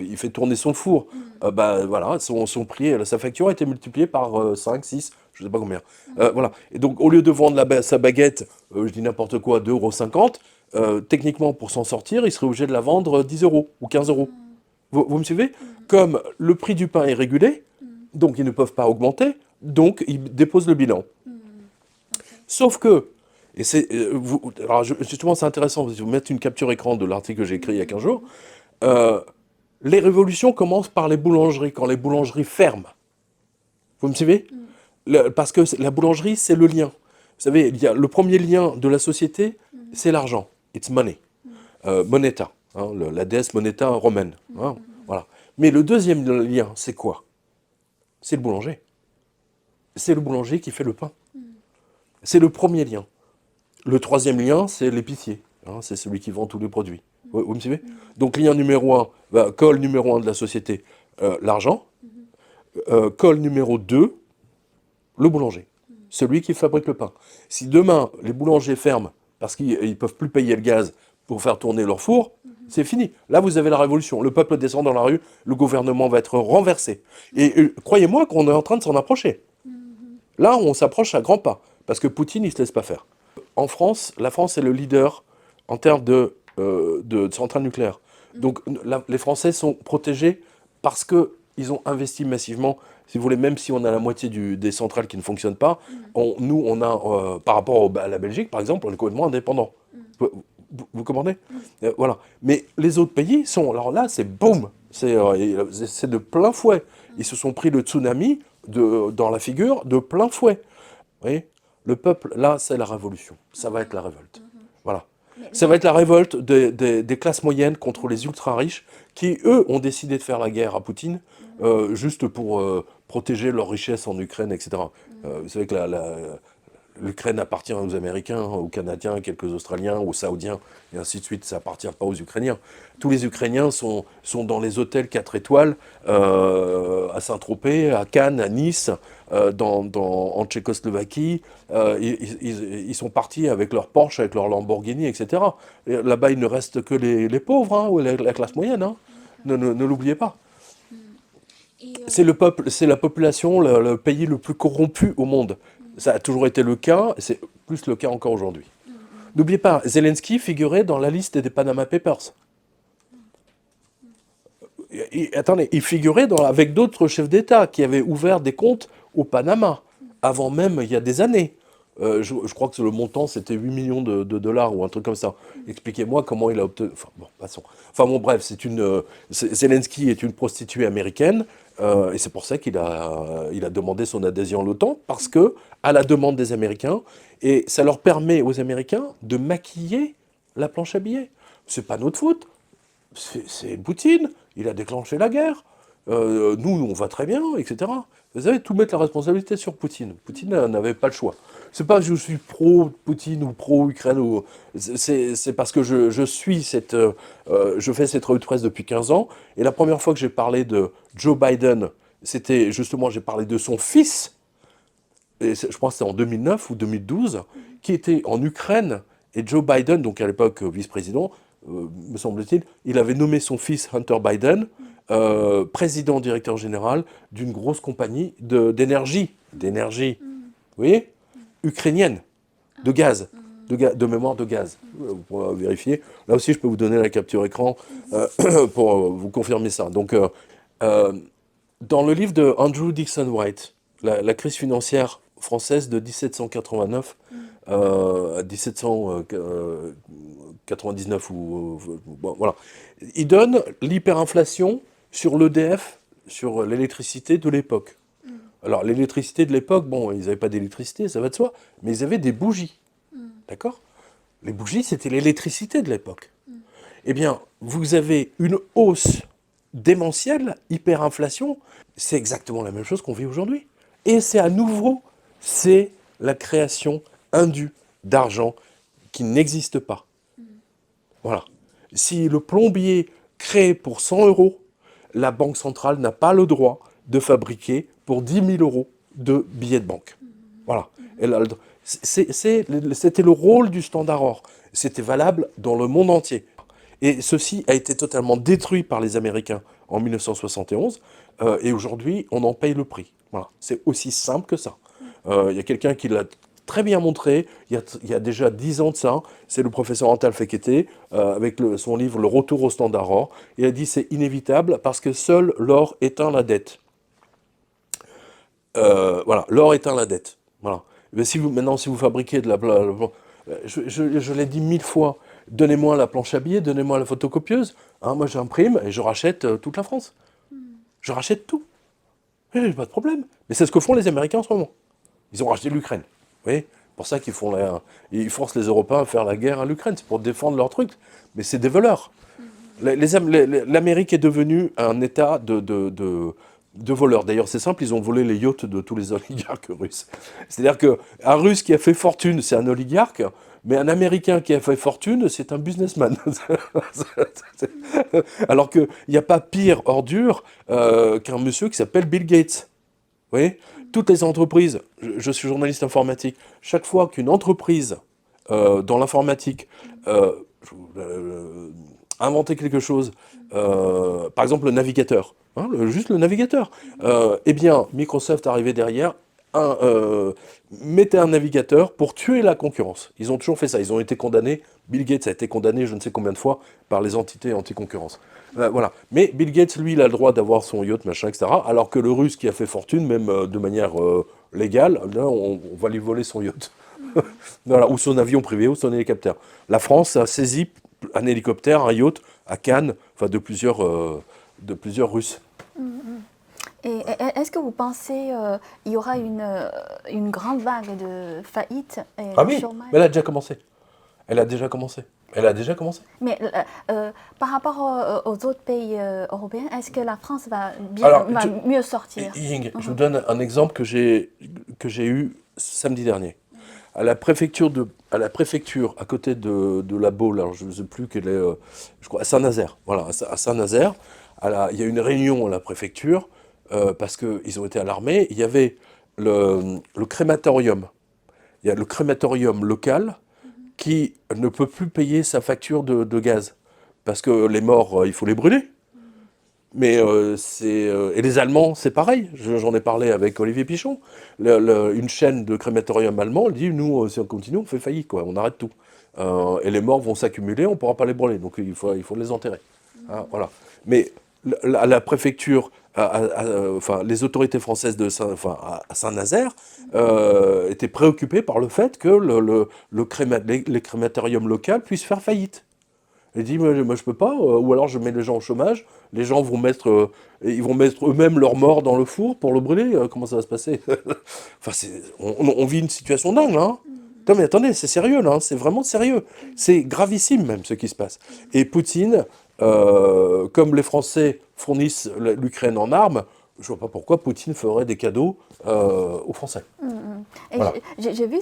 il fait tourner son four. Voilà, son prix, sa facture a été multipliée par 5, 6, je ne sais pas combien. Voilà. Et donc, au lieu de vendre sa baguette, je dis n'importe quoi, 2,50 €, techniquement, pour s'en sortir, il serait obligé de la vendre 10 € ou 15 €. Vous me suivez? Comme le prix du pain est régulé, donc ils ne peuvent pas augmenter, donc ils déposent le bilan. Sauf que, et alors justement c'est intéressant, si vous mettez une capture écran de l'article que j'ai écrit il y a 15 jours, les révolutions commencent par les boulangeries, quand les boulangeries ferment. Vous me suivez? Parce que la boulangerie, c'est le lien. Vous savez, il y a le premier lien de la société, c'est l'argent. It's money. Moneta, hein, la déesse Moneta romaine. Hein, voilà. Mais le deuxième lien, c'est quoi? C'est le boulanger. C'est le boulanger qui fait le pain. C'est le premier lien. Le troisième lien, c'est l'épicier. Hein, c'est celui qui vend tous les produits. Vous me suivez? Donc, lien numéro 1, col numéro 1 de la société, l'argent. Col numéro 2, le boulanger. Celui qui fabrique le pain. Si demain, les boulangers ferment parce qu'ils ne peuvent plus payer le gaz pour faire tourner leur four, c'est fini. Là, vous avez la révolution. Le peuple descend dans la rue, le gouvernement va être renversé. Et croyez-moi qu'on est en train de s'en approcher. Là, on s'approche à grands pas, parce que Poutine, il ne se laisse pas faire. En France, la France est le leader en termes de centrales nucléaires. Donc, les Français sont protégés parce qu'ils ont investi massivement. Si vous voulez, même si on a la moitié des centrales qui ne fonctionnent pas, nous, on a, par rapport à la Belgique, par exemple, on est complètement indépendant. Vous comprenez? Voilà. Mais les autres pays sont... Alors là, c'est boum, c'est de plein fouet. Ils se sont pris le tsunami dans la figure de plein fouet. Vous voyez? Le peuple, là, c'est la révolution. Ça va être la révolte. Voilà. Ça va être la révolte des classes moyennes contre les ultra-riches qui, eux, ont décidé de faire la guerre à Poutine juste pour protéger leurs richesses en Ukraine, etc. Vous savez que l'Ukraine appartient aux Américains, aux Canadiens, à quelques Australiens, aux Saoudiens, et ainsi de suite. Ça appartient pas aux Ukrainiens. Tous les Ukrainiens sont dans les hôtels 4 étoiles à Saint-Tropez, à Cannes, à Nice, en Tchécoslovaquie. Ils sont partis avec leur Porsche, avec leur Lamborghini, etc. Et là-bas, il ne reste que les pauvres, hein, ou la classe moyenne. Hein. Ne l'oubliez pas. C'est le peuple, c'est la population, le pays le plus corrompu au monde. Ça a toujours été le cas, et c'est plus le cas encore aujourd'hui. N'oubliez pas, Zelensky figurait dans la liste des Panama Papers. Attendez, il figurait avec d'autres chefs d'État qui avaient ouvert des comptes au Panama, avant même, il y a des années. Je crois que le montant, c'était 8 millions de dollars ou un truc comme ça. Expliquez-moi comment il a obtenu... Enfin, bon, passons. Enfin, bon, bref, Zelensky est une prostituée américaine, et c'est pour ça qu'il a demandé son adhésion à l'OTAN, parce que, à la demande des Américains, et ça leur permet aux Américains de maquiller la planche à billets. C'est pas notre faute. C'est Poutine, il a déclenché la guerre. Nous, on va très bien, etc. Vous savez, tout mettre la responsabilité sur Poutine. Poutine n'avait pas le choix. C'est pas que je suis pro-Poutine ou pro-Ukraine. C'est parce que je fais cette revue de presse depuis 15 ans. Et la première fois que j'ai parlé de Joe Biden, c'était justement, j'ai parlé de son fils. Et je pense que c'était en 2009 ou 2012, qui était en Ukraine. Et Joe Biden, donc à l'époque vice-président, me semble-t-il, il avait nommé son fils Hunter Biden président directeur général d'une grosse compagnie d'énergie, vous voyez, ukrainienne, de gaz, de mémoire de gaz. Vous pourrez vérifier. Là aussi, je peux vous donner la capture écran pour vous confirmer ça. Donc, dans le livre de Andrew Dixon White, la crise financière française de 1789 à 1799, bon, voilà. Il donne l'hyperinflation sur l'EDF, sur l'électricité de l'époque. Alors, l'électricité de l'époque, bon, ils n'avaient pas d'électricité, ça va de soi, mais ils avaient des bougies. D'accord ? Les bougies, c'était l'électricité de l'époque. Eh bien, vous avez une hausse démentielle, hyperinflation, c'est exactement la même chose qu'on vit aujourd'hui. Et c'est à nouveau, c'est la création indue d'argent qui n'existe pas. Voilà. Si le plombier crée pour 100 euros, la Banque centrale n'a pas le droit de fabriquer pour 10 000 euros de billets de banque. Voilà. C'était le rôle du Standard Or. C'était valable dans le monde entier. Et ceci a été totalement détruit par les Américains en 1971. Et aujourd'hui, on en paye le prix. Voilà. C'est aussi simple que ça. Il y a quelqu'un qui l'a très bien montré, il y a déjà 10 ans de ça, c'est le professeur Antal Fekete, avec son livre « Le retour au Standard Or ». Il a dit c'est inévitable parce que seul l'or éteint la dette. Voilà, l'or éteint la dette. Voilà. Mais maintenant, si vous fabriquez de je l'ai dit 1000 fois, donnez-moi la planche à billets, donnez-moi la photocopieuse. Hein, moi, j'imprime et je rachète toute la France. Je rachète tout. J'ai pas de problème. Mais c'est ce que font les Américains en ce moment. Ils ont racheté l'Ukraine. Vous voyez, pour ça qu'ils forcent les Européens à faire la guerre à l'Ukraine, c'est pour défendre leurs trucs. Mais c'est des voleurs. L'Amérique est devenue un État de voleurs. D'ailleurs, c'est simple, ils ont volé les yachts de tous les oligarques russes. C'est-à-dire qu'un Russe qui a fait fortune, c'est un oligarque, mais un Américain qui a fait fortune, c'est un businessman. Alors qu'il n'y a pas pire ordure qu'un monsieur qui s'appelle Bill Gates. Vous voyez ? Toutes les entreprises, je suis journaliste informatique, chaque fois qu'une entreprise dans l'informatique inventait quelque chose, par exemple le navigateur, hein, juste le navigateur, eh bien Microsoft arrivait derrière, mettait un navigateur pour tuer la concurrence. Ils ont toujours fait ça, ils ont été condamnés, Bill Gates a été condamné je ne sais combien de fois par les entités anti-concurrence. Voilà. Mais Bill Gates, lui, il a le droit d'avoir son yacht, machin, etc. Alors que le Russe qui a fait fortune, même de manière légale, là, on va lui voler son yacht. Voilà. Ou son avion privé, ou son hélicoptère. La France a saisi un hélicoptère, un yacht, à Cannes, enfin de plusieurs Russes. Et est-ce que vous pensez qu'il y aura une grande vague de faillites et Ah oui, chômage? mais elle a déjà commencé. Elle a déjà commencé. Elle a déjà commencé. Mais par rapport aux autres pays européens, est-ce que la France va Alors, mieux sortir? Ying, je vous donne un exemple que j'ai eu samedi dernier. À la préfecture, à côté de la Baule, alors je ne sais plus quelle est, je crois, à Saint-Nazaire. Voilà, à Saint-Nazaire, il y a une réunion à la préfecture parce qu'ils ont été alarmés. Il y avait le crématorium. Il y a le crématorium local qui ne peut plus payer sa facture de gaz. Parce que les morts, il faut les brûler. Mais et les Allemands, c'est pareil. J'en ai parlé avec Olivier Pichon. Une chaîne de crématorium allemand, elle dit, nous, si on continue, on fait faillite, quoi. On arrête tout. Et les morts vont s'accumuler, on ne pourra pas les brûler. Donc il faut les enterrer. Hein, voilà. Mais la préfecture, enfin, les autorités françaises à Saint-Nazaire étaient préoccupées par le fait que les crématoriums locaux puissent faire faillite. Il dit, moi je peux pas, ou alors je mets les gens au chômage, les gens vont mettre, ils vont mettre eux-mêmes leurs morts dans le four pour le brûler, comment ça va se passer? Enfin, on vit une situation dingue, là. Hein. Non mais attendez, c'est sérieux, là, hein, c'est vraiment sérieux. C'est gravissime même ce qui se passe. Et Poutine, comme les Français fournissent l'Ukraine en armes, je vois pas pourquoi Poutine ferait des cadeaux aux Français. Et Voilà. j'ai vu,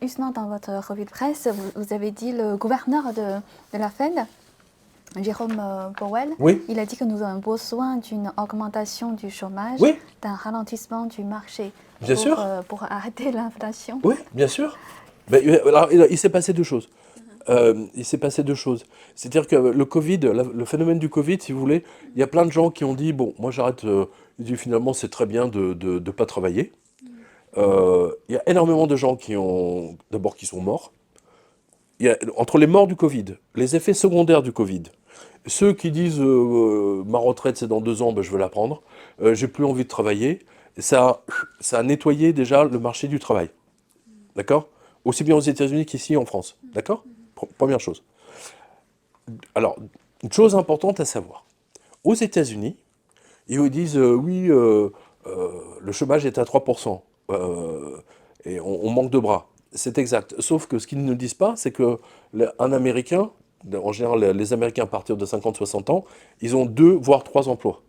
justement, dans votre revue de presse, vous avez dit le gouverneur de la Fed, Jérôme Powell, Oui. il a dit que nous avons besoin d'une augmentation du chômage, Oui. d'un ralentissement du marché Bien sûr. pour arrêter l'inflation. Oui, bien sûr. Mais, alors, il s'est passé deux choses. Il s'est passé deux choses. C'est-à-dire que le Covid, le phénomène du Covid, si vous voulez, il y a plein de gens qui ont dit, bon, moi j'arrête, finalement c'est très bien de ne pas travailler. Il y a énormément de gens qui sont morts. Entre les morts du Covid, les effets secondaires du Covid, ceux qui disent ma retraite c'est dans 2 ans, ben, je veux la prendre, j'ai plus envie de travailler, ça a nettoyé déjà le marché du travail. D'accord? Aussi bien aux États-Unis qu'ici en France. D'accord? Première chose. Alors, une chose importante à savoir. Aux États-Unis, ils vous disent oui, le chômage est à 3%, et on manque de bras. C'est exact. Sauf que ce qu'ils ne disent pas, c'est que un Américain, en général les Américains à partir de 50-60 ans, ils ont 2 voire 3 emplois.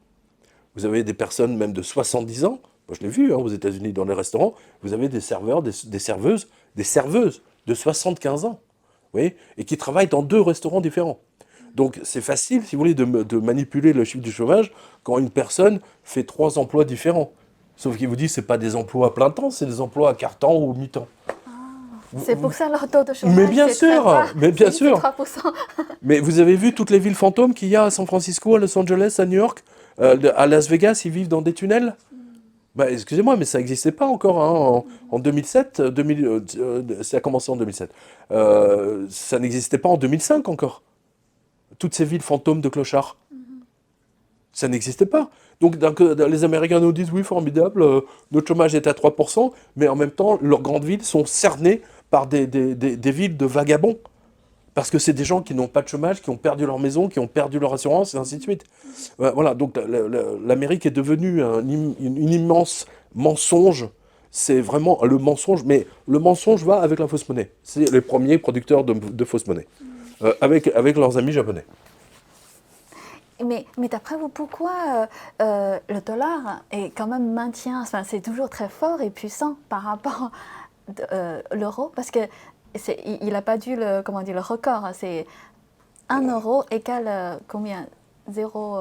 Vous avez des personnes même de 70 ans, moi je l'ai vu aux États-Unis dans les restaurants, vous avez des serveurs, des serveuses de 75 ans, vous voyez, et qui travaillent dans 2 restaurants différents. Donc c'est facile, si vous voulez, de manipuler le chiffre du chômage quand une personne fait 3 emplois différents. Sauf qu'il vous dit, c'est pas des emplois à plein temps, c'est des emplois à quart temps ou mi-temps. C'est pour ça leur taux de chômage. Mais bien c'est très sûr, bas. mais bien C'est sûr. 3%. Mais vous avez vu toutes les villes fantômes qu'il y a à San Francisco, à Los Angeles, à New York, à Las Vegas, ils vivent dans des tunnels? Bah, excusez-moi, mais ça n'existait pas encore hein, en 2007. Ça a commencé en 2007. Ça n'existait pas en 2005 encore. Toutes ces villes fantômes de clochards. Ça n'existait pas. Donc les Américains nous disent, oui, formidable, notre chômage est à 3%, mais en même temps, leurs grandes villes sont cernées par des villes de vagabonds. Parce que c'est des gens qui n'ont pas de chômage, qui ont perdu leur maison, qui ont perdu leur assurance, et ainsi de suite. Voilà, donc l'Amérique est devenue une immense mensonge. C'est vraiment le mensonge, mais le mensonge va avec la fausse monnaie. C'est les premiers producteurs de fausse monnaie, avec leurs amis japonais. Mais d'après vous, pourquoi le dollar est quand même maintient, enfin, c'est toujours très fort et puissant par rapport à l'euro? Parce que il n'a pas dû le record. C'est 1 euro égale combien? 0.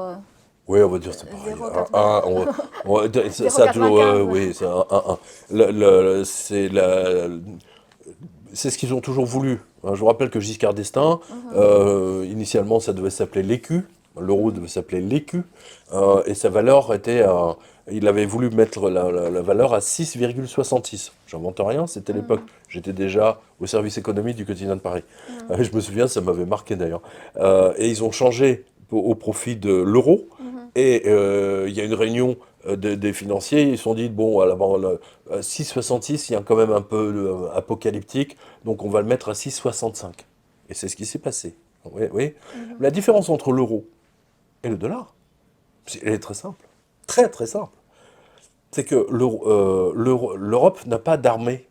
Oui, on va dire c'est pareil. 0,95. Ça a toujours, oui, c'est c'est ce qu'ils ont toujours voulu. Je vous rappelle que Giscard d'Estaing, initialement, ça devait s'appeler l'écu. L'euro devait s'appeler l'écu. Et sa valeur était il avait voulu mettre la valeur à 6,66. J'invente rien, c'était l'époque. J'étais déjà au service économique du quotidien de Paris. Je me souviens, ça m'avait marqué d'ailleurs. Et ils ont changé au profit de l'euro. Et il y a une réunion des financiers, ils se sont dit, bon, à 6,66, il y a quand même un peu apocalyptique, donc on va le mettre à 6,65. Et c'est ce qui s'est passé. Oui, oui. La différence entre l'euro et le dollar, elle est très simple. Très, très simple. C'est que l'Europe n'a pas d'armée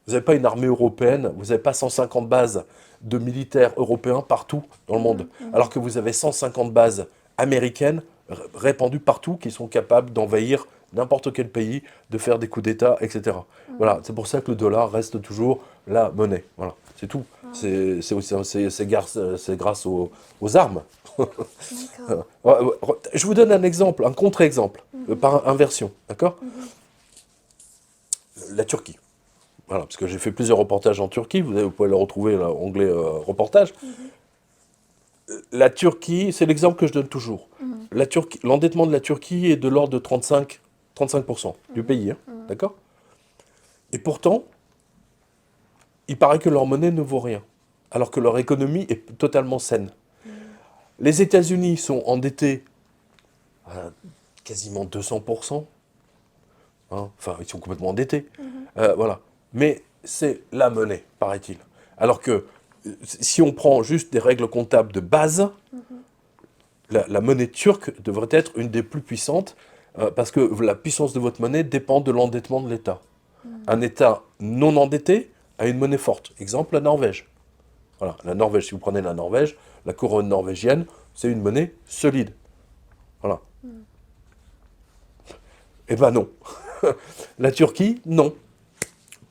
Vous n'avez pas une armée européenne, vous n'avez pas 150 bases de militaires européens partout dans le monde, alors que vous avez 150 bases américaines répandues partout qui sont capables d'envahir n'importe quel pays, de faire des coups d'État, etc. Voilà, c'est pour ça que le dollar reste toujours la monnaie. Voilà, c'est tout. C'est grâce aux armes. Je vous donne un exemple, un contre-exemple, par inversion, d'accord? La Turquie. Voilà, parce que j'ai fait plusieurs reportages en Turquie, vous pouvez le retrouver, là, onglet reportage. La Turquie, c'est l'exemple que je donne toujours. L'endettement de la Turquie est de l'ordre de 35% du pays, hein, d'accord? Et pourtant, il paraît que leur monnaie ne vaut rien, alors que leur économie est totalement saine. Les États-Unis sont endettés à quasiment 200%. Hein, enfin, ils sont complètement endettés. Voilà. Mais c'est la monnaie, paraît-il. Alors que si on prend juste des règles comptables de base, la monnaie turque devrait être une des plus puissantes, parce que la puissance de votre monnaie dépend de l'endettement de l'État. Un État non endetté a une monnaie forte. Exemple, la Norvège. Voilà, la Norvège, si vous prenez la Norvège, la couronne norvégienne, c'est une monnaie solide. Voilà. Eh ben non. La Turquie, non.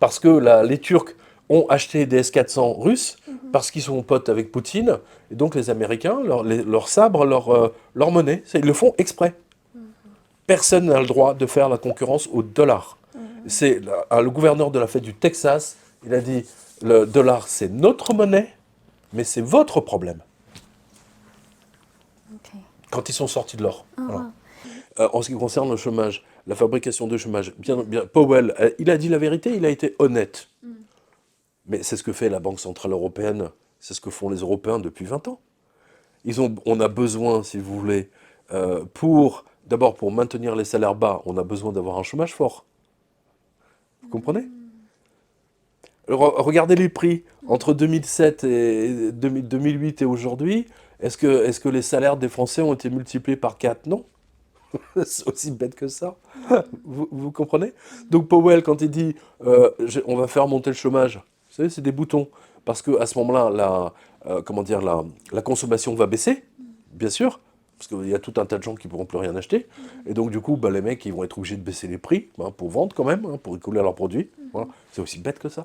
Parce que les Turcs ont acheté des S-400 russes, parce qu'ils sont potes avec Poutine, et donc les Américains leur sabrent leur monnaie. Ils le font exprès. Personne n'a le droit de faire la concurrence au dollar. C'est le gouverneur de la Fed du Texas, il a dit, le dollar c'est notre monnaie, mais c'est votre problème. Quand ils sont sortis de l'or. Voilà. En ce qui concerne le chômage, la fabrication de chômage, bien, Powell, il a dit la vérité, il a été honnête. Mais c'est ce que fait la Banque Centrale Européenne, c'est ce que font les Européens depuis 20 ans. On a besoin, si vous voulez, d'abord pour maintenir les salaires bas, on a besoin d'avoir un chômage fort. Vous comprenez? Regardez les prix entre 2007 et 2008 et aujourd'hui. Est-ce que les salaires des Français ont été multipliés par 4? Non. C'est aussi bête que ça. Vous comprenez? Donc Powell, quand il dit on va faire monter le chômage, vous savez, c'est des boutons. Parce qu'à ce moment-là, la consommation va baisser, bien sûr, parce qu'il y a tout un tas de gens qui ne pourront plus rien acheter. Et donc, du coup, les mecs, ils vont être obligés de baisser les prix pour vendre quand même, pour écouler leurs produits. Voilà. C'est aussi bête que ça.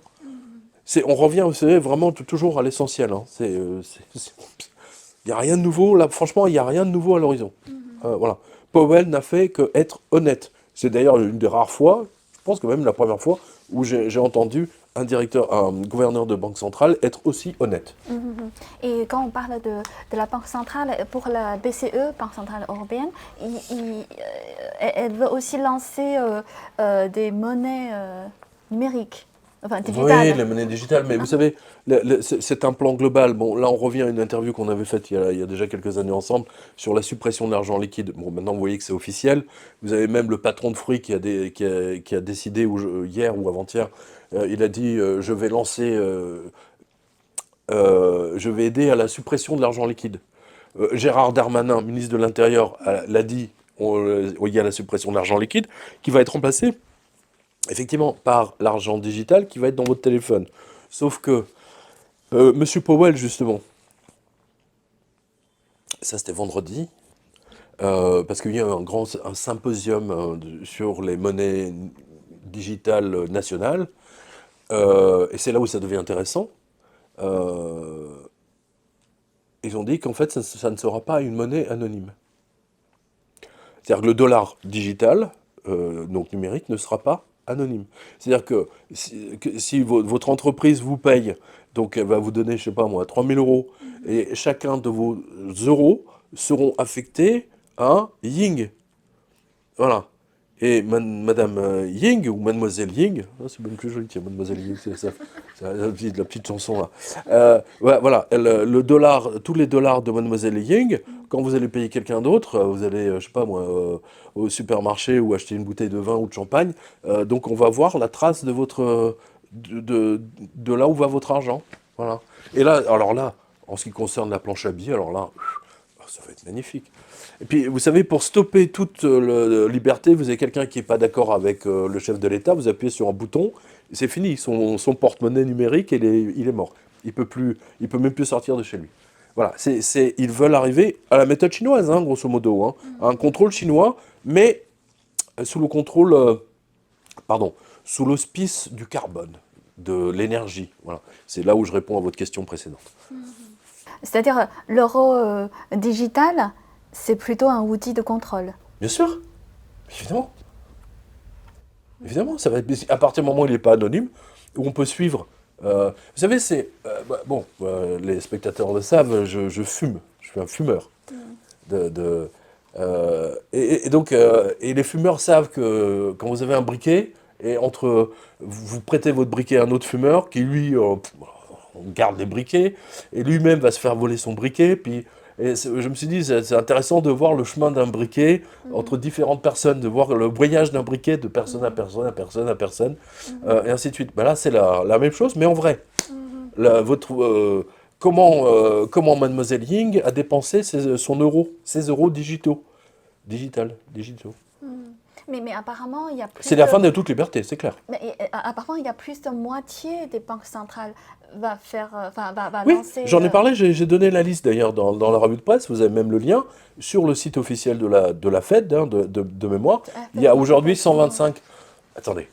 On revient, vous savez, vraiment toujours à l'essentiel. Hein. Il n'y a rien de nouveau, là, franchement, il n'y a rien de nouveau à l'horizon. Voilà. Powell n'a fait qu'être honnête. C'est d'ailleurs une des rares fois, je pense que même la première fois, où j'ai entendu un gouverneur de banque centrale être aussi honnête. Et quand on parle de la Banque centrale, pour la BCE, Banque centrale européenne, elle veut aussi lancer des monnaies numériques. Enfin, digitales. Oui, les monnaies digitales, mais vous savez, c'est un plan global. Bon, là, on revient à une interview qu'on avait faite il y a déjà quelques années ensemble sur la suppression de l'argent liquide. Bon, maintenant, vous voyez que c'est officiel. Vous avez même le patron de Free qui a décidé hier ou avant-hier, il a dit je vais lancer, je vais aider à la suppression de l'argent liquide. Gérard Darmanin, ministre de l'Intérieur, l'a dit, il y a la suppression de l'argent liquide qui va être remplacé effectivement par l'argent digital qui va être dans votre téléphone. Sauf que Monsieur Powell, justement, ça c'était vendredi, parce qu'il y a eu un symposium sur les monnaies digitales nationales, et c'est là où ça devient intéressant. Ils ont dit qu'en fait, ça ne sera pas une monnaie anonyme. C'est-à-dire que le dollar digital, donc numérique, ne sera pas anonyme. C'est-à-dire que si votre entreprise vous paye, donc elle va vous donner, je sais pas moi, 3 000 euros, et chacun de vos euros seront affectés à Ying. Voilà. Et Madame Ying, ou Mademoiselle Ying, c'est même plus joli, tiens, Mademoiselle Ying, c'est la petite chanson là. Voilà, tous les dollars de Mademoiselle Ying, quand vous allez payer quelqu'un d'autre, vous allez, je sais pas moi, au supermarché ou acheter une bouteille de vin ou de champagne, donc on va voir la trace de de là où va votre argent. Voilà. Et là, alors là, en ce qui concerne la planche à billets, alors là, Ça va être magnifique. Et puis, vous savez, pour stopper toute liberté, vous avez quelqu'un qui n'est pas d'accord avec le chef de l'État, vous appuyez sur un bouton, et c'est fini. Son porte-monnaie numérique, il est mort. Il peut même plus sortir de chez lui. Voilà, ils veulent arriver à la méthode chinoise, hein, grosso modo, hein, à un contrôle chinois, mais sous le contrôle, sous l'auspice du carbone, de l'énergie. Voilà. C'est là où je réponds à votre question précédente. C'est-à-dire, l'euro digital, c'est plutôt un outil de contrôle. Bien sûr, évidemment. Évidemment, ça va être, à partir du moment où il n'est pas anonyme, où on peut suivre. Vous savez, les spectateurs le savent, je fume, je suis un fumeur. Et les fumeurs savent que quand vous avez un briquet, et vous prêtez votre briquet à un autre fumeur qui lui on garde les briquets et lui-même va se faire voler son briquet. Je me suis dit c'est intéressant de voir le chemin d'un briquet entre différentes personnes, de voir le voyage d'un briquet de personne à personne à personne à personne et ainsi de suite. Ben là c'est la même chose mais en vrai. Comment Mademoiselle Ying a dépensé ses euros digitaux. Mais apparemment, il y a plus C'est la fin de toute liberté, c'est clair. Mais apparemment, il y a plus de moitié des banques centrales va Oui, lancer... j'en ai parlé, j'ai donné la liste d'ailleurs dans la revue de presse, vous avez même le lien sur le site officiel de la Fed, hein, de mémoire. Il y a aujourd'hui 125... Attendez,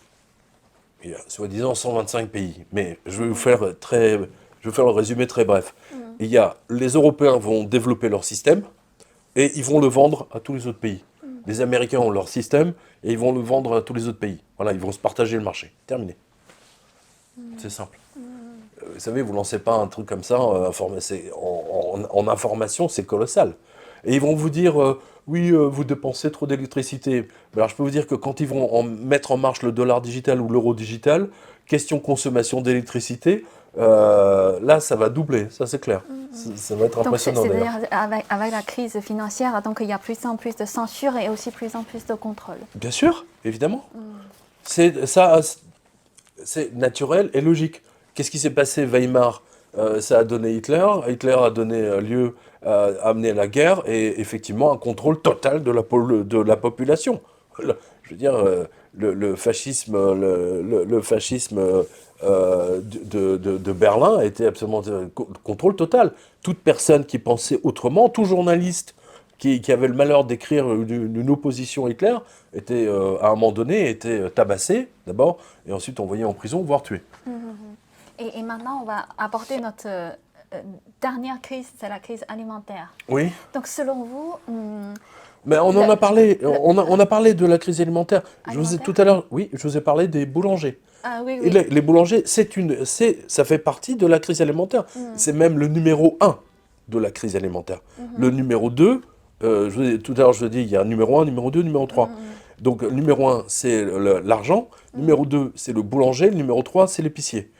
il y a soi-disant 125 pays, mais je vais vous faire le résumé très bref. Les Européens vont développer leur système et ils vont le vendre à tous les autres pays. Les Américains ont leur système et ils vont le vendre à tous les autres pays. Voilà, ils vont se partager le marché. Terminé. C'est simple. Vous savez, vous ne lancez pas un truc comme ça, en information, c'est colossal. Et ils vont vous dire, oui, vous dépensez trop d'électricité. Alors je peux vous dire que quand ils vont mettre en marche le dollar digital ou l'euro digital, question consommation d'électricité, là, ça va doubler, ça c'est clair. Ça va être impressionnant. Donc, c'est-à-dire avec la crise financière, donc il y a plus en plus de censure et aussi plus en plus de contrôle. Bien sûr, évidemment. C'est naturel et logique. Qu'est-ce qui s'est passé Weimar, ça a donné Hitler. Hitler a donné lieu à amener la guerre et effectivement un contrôle total de la population. Je veux dire, le fascisme, de Berlin a été absolument contrôle total. Toute personne qui pensait autrement, tout journaliste qui avait le malheur d'écrire une opposition à Hitler, était, à un moment donné, était tabassé d'abord, et ensuite envoyé en prison, voire tué. Et maintenant, on va aborder notre dernière crise, c'est la crise alimentaire. Oui. Donc, selon vous... Mais on en a parlé, on a parlé de la crise alimentaire. Tout à l'heure, oui, je vous ai parlé des boulangers. Ah, oui, Et les boulangers, ça fait partie de la crise alimentaire. C'est même le numéro 1 de la crise alimentaire. Le numéro 2, tout à l'heure je vous ai dit, il y a un numéro 1, numéro 2, numéro 3. Donc le numéro 1, c'est l'argent. Numéro 2, c'est le boulanger. Le numéro 3, c'est l'épicier.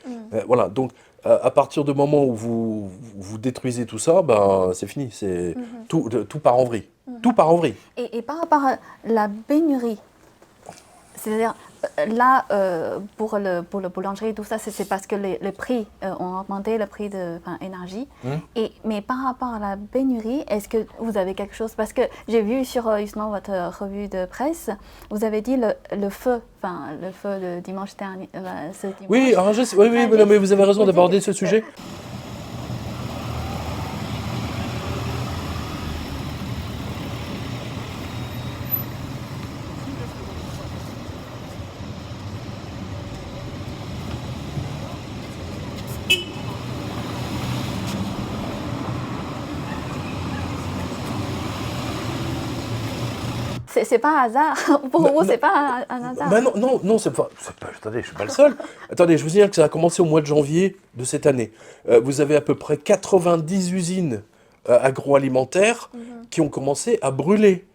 Voilà, donc à partir du moment où vous détruisez tout ça, ben, c'est fini. Tout part en vrille. Tout part en vrille. Et par rapport à la pénurie, c'est-à-dire là, pour le boulangerie, tout ça, c'est parce que les prix ont augmenté, le prix de l'énergie. Mais par rapport à la pénurie, est-ce que vous avez quelque chose? Parce que j'ai vu sur justement votre revue de presse, vous avez dit le feu le dimanche dernier. Ce dimanche, Oui, mais vous avez raison d'aborder ce sujet. C'est pas un hasard. Pour vous, c'est pas un hasard. Ben non, c'est pas. Attendez, je suis pas le seul. Attendez, je vous signale que ça a commencé au mois de janvier de cette année. Vous avez à peu près 90 usines agroalimentaires qui ont commencé à brûler.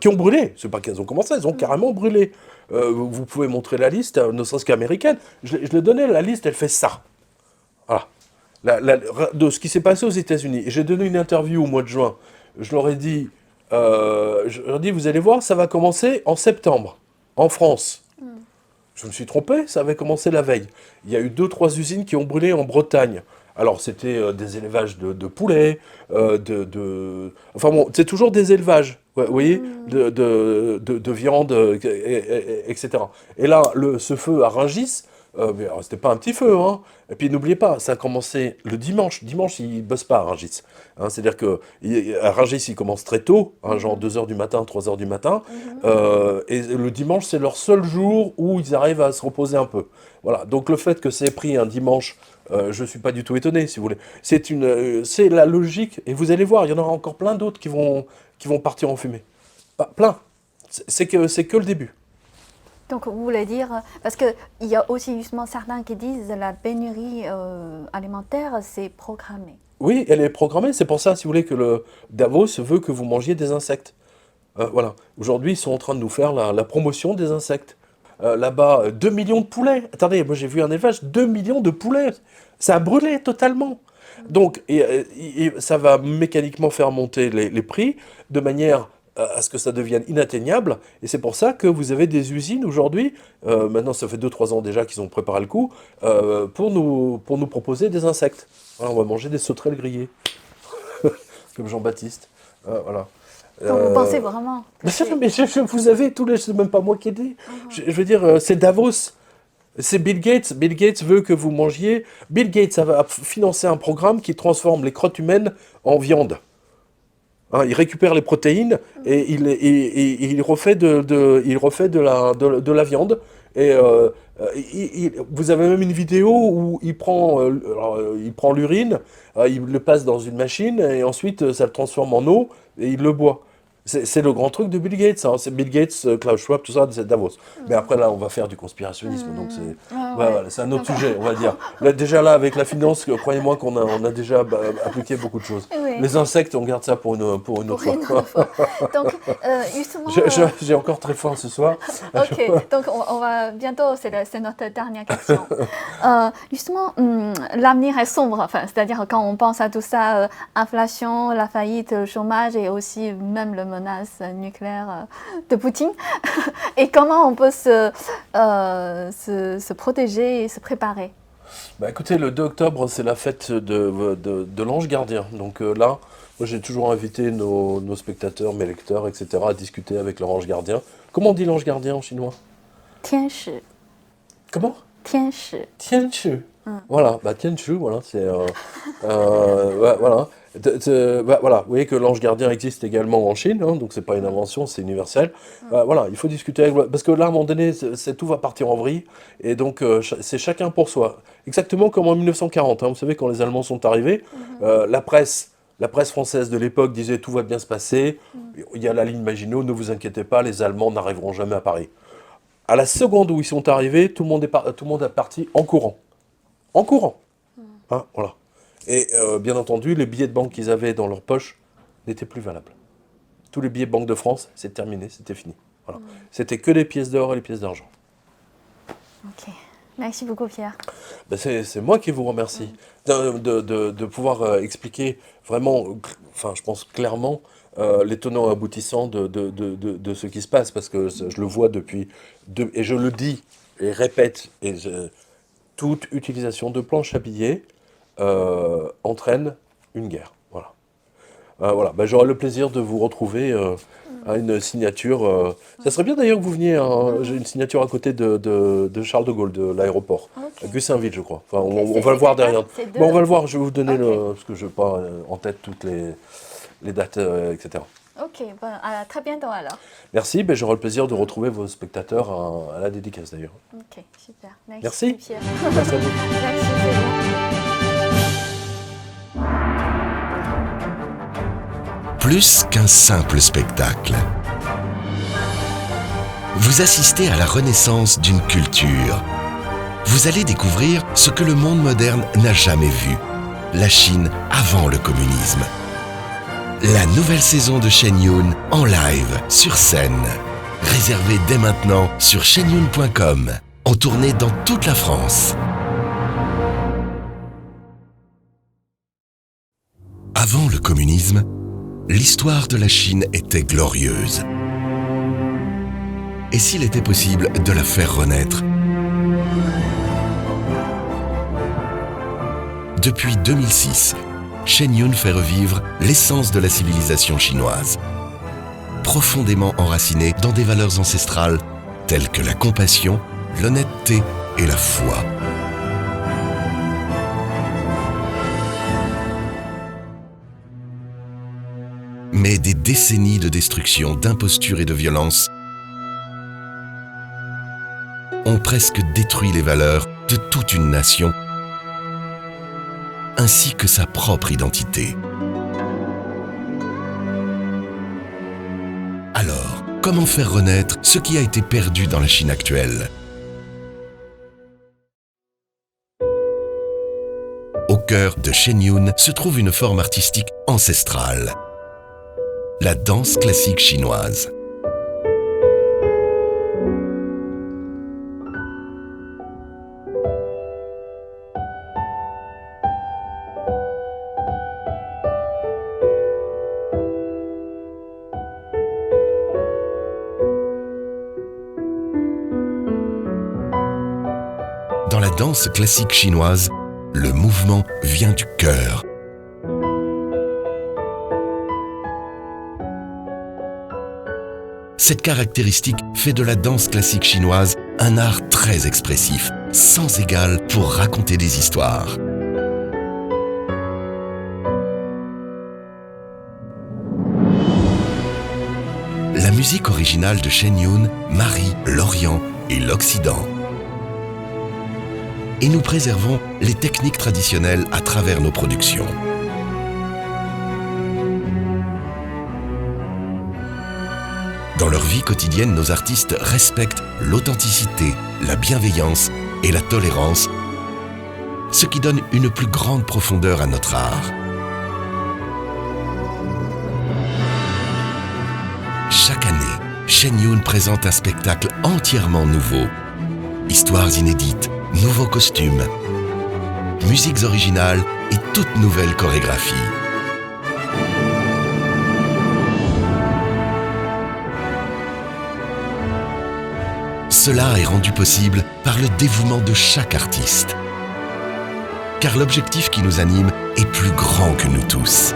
Qui ont brûlé. C'est pas qu'elles ont commencé, elles ont carrément brûlé. Vous pouvez montrer la liste, ne serait-ce qu'américaine. Je l'ai donné, la liste, elle fait ça. Voilà. De ce qui s'est passé aux États-Unis. Et j'ai donné une interview au mois de juin. Je leur ai dit. Vous allez voir, ça va commencer en septembre, en France. Je me suis trompé, ça avait commencé la veille. Il y a eu 2-3 usines qui ont brûlé en Bretagne. Alors, c'était des élevages de poulets, enfin bon, c'est toujours des élevages, vous voyez, de viande, etc. Et là, ce feu à Rungis, mais alors, c'était pas un petit feu, hein. Et puis n'oubliez pas, ça a commencé le dimanche. Dimanche, ils bossent pas à Rungis. Hein, c'est-à-dire que à Rungis, ils commencent très tôt, hein, genre 2 heures du matin, 3 heures du matin. Et le dimanche, c'est leur seul jour où ils arrivent à se reposer un peu. Voilà. Donc le fait que c'est pris un dimanche, je ne suis pas du tout étonné, si vous voulez. C'est la logique. Et vous allez voir, il y en aura encore plein d'autres qui vont partir en fumée. Plein. C'est que le début. Donc, vous voulez dire, parce qu'il y a aussi justement certains qui disent que la pénurie alimentaire, c'est programmé. Oui, elle est programmée. C'est pour ça, si vous voulez, que le Davos veut que vous mangiez des insectes. Voilà. Aujourd'hui, ils sont en train de nous faire la promotion des insectes. Là-bas, 2 millions de poulets. Attendez, moi j'ai vu un élevage, 2 millions de poulets. Ça a brûlé totalement. Donc, ça va mécaniquement faire monter les prix de manière à ce que ça devienne inatteignable. Et c'est pour ça que vous avez des usines aujourd'hui, maintenant ça fait 2-3 ans déjà qu'ils ont préparé le coup, pour nous proposer des insectes. Voilà, on va manger des sauterelles grillées, comme Jean-Baptiste. Voilà. Donc, vous pensez vraiment que Mais vous avez tous les... C'est même pas moi qui ai dit. Je veux dire, c'est Davos. C'est Bill Gates. Bill Gates veut que vous mangiez... Bill Gates a financé un programme qui transforme les crottes humaines en viande. Hein, il récupère les protéines et il refait de la viande. Et vous avez même une vidéo où il prend l'urine, il le passe dans une machine et ensuite ça le transforme en eau et il le boit. C'est le grand truc de Bill Gates, hein. C'est Bill Gates, Klaus Schwab, tout ça, c'est Davos. Mais après là, on va faire du conspirationnisme, donc c'est un autre sujet, on va dire. Là, déjà là, avec la finance, croyez-moi qu'on a déjà appliqué beaucoup de choses. Oui. Les insectes, on garde ça pour une autre fois. Donc, justement... J'ai encore très faim ce soir. Ok, donc on va bientôt, c'est notre dernière question. Justement, l'avenir est sombre, enfin, c'est-à-dire quand on pense à tout ça, inflation, la faillite, le chômage et aussi même la menace nucléaire de Poutine. Et comment on peut se protéger et se préparer? Écoutez, le 2 octobre, c'est la fête de l'ange gardien. Donc là, moi j'ai toujours invité nos spectateurs, mes lecteurs, etc. à discuter avec leur ange gardien. Comment on dit l'ange gardien en chinois? Tianshi. Comment? Tianshi. Tianchu. Voilà, Tianchu, voilà, c'est... voilà. Voilà, vous voyez que l'ange gardien existe également en Chine, hein, donc c'est pas une invention, c'est universel. Voilà, il faut discuter avec... Parce que là, à un moment donné, tout va partir en vrille, et donc c'est chacun pour soi. Exactement comme en 1940, hein, vous savez, quand les Allemands sont arrivés, la presse française de l'époque disait « tout va bien se passer, il y a la ligne Maginot, ne vous inquiétez pas, les Allemands n'arriveront jamais à Paris ». À la seconde où ils sont arrivés, tout le monde est parti en courant. En courant. Hein, voilà. Et bien entendu, les billets de banque qu'ils avaient dans leur poche n'étaient plus valables. Tous les billets de Banque de France, c'est terminé, c'était fini. Voilà. C'était que les pièces d'or et les pièces d'argent. Ok. Merci beaucoup, Pierre. C'est moi qui vous remercie de pouvoir expliquer vraiment, je pense clairement, les tenants aboutissants de ce qui se passe, parce que je le vois depuis... et je le dis et répète, toute utilisation de planches à billets entraîne une guerre. Voilà. J'aurai le plaisir de vous retrouver à une signature. Ça serait bien d'ailleurs que vous veniez. J'ai une signature à côté de Charles de Gaulle, de l'aéroport, à Gussainville, je crois. Enfin, on va le voir derrière. Bon, on va le voir. Je vais vous donner parce que je n'ai pas en tête toutes les dates, etc. Ok, à très bientôt alors. Merci. J'aurai le plaisir de retrouver vos spectateurs à la dédicace d'ailleurs. Ok, super. Merci. Pierre. Merci à vous. Merci, c'est bon. Plus qu'un simple spectacle. Vous assistez à la renaissance d'une culture. Vous allez découvrir ce que le monde moderne n'a jamais vu. La Chine avant le communisme. La nouvelle saison de Shen Yun en live, sur scène. Réservée dès maintenant sur shenyun.com. En tournée dans toute la France. Avant le communisme, l'histoire de la Chine était glorieuse. Et s'il était possible de la faire renaître? Depuis 2006, Shen Yun fait revivre l'essence de la civilisation chinoise, profondément enracinée dans des valeurs ancestrales telles que la compassion, l'honnêteté et la foi. Mais des décennies de destruction, d'imposture et de violence ont presque détruit les valeurs de toute une nation, ainsi que sa propre identité. Alors, comment faire renaître ce qui a été perdu dans la Chine actuelle? Au cœur de Shen Yun se trouve une forme artistique ancestrale, la danse classique chinoise. Dans la danse classique chinoise, le mouvement vient du cœur. Cette caractéristique fait de la danse classique chinoise un art très expressif, sans égal pour raconter des histoires. La musique originale de Shen Yun marie l'Orient et l'Occident. Et nous préservons les techniques traditionnelles à travers nos productions. Dans leur vie quotidienne, nos artistes respectent l'authenticité, la bienveillance et la tolérance, ce qui donne une plus grande profondeur à notre art. Chaque année, Shen Yun présente un spectacle entièrement nouveau. Histoires inédites, nouveaux costumes, musiques originales et toute nouvelle chorégraphie. Cela est rendu possible par le dévouement de chaque artiste. Car l'objectif qui nous anime est plus grand que nous tous.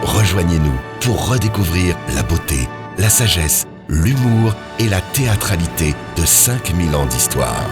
Rejoignez-nous pour redécouvrir la beauté, la sagesse, l'humour et la théâtralité de 5000 ans d'histoire.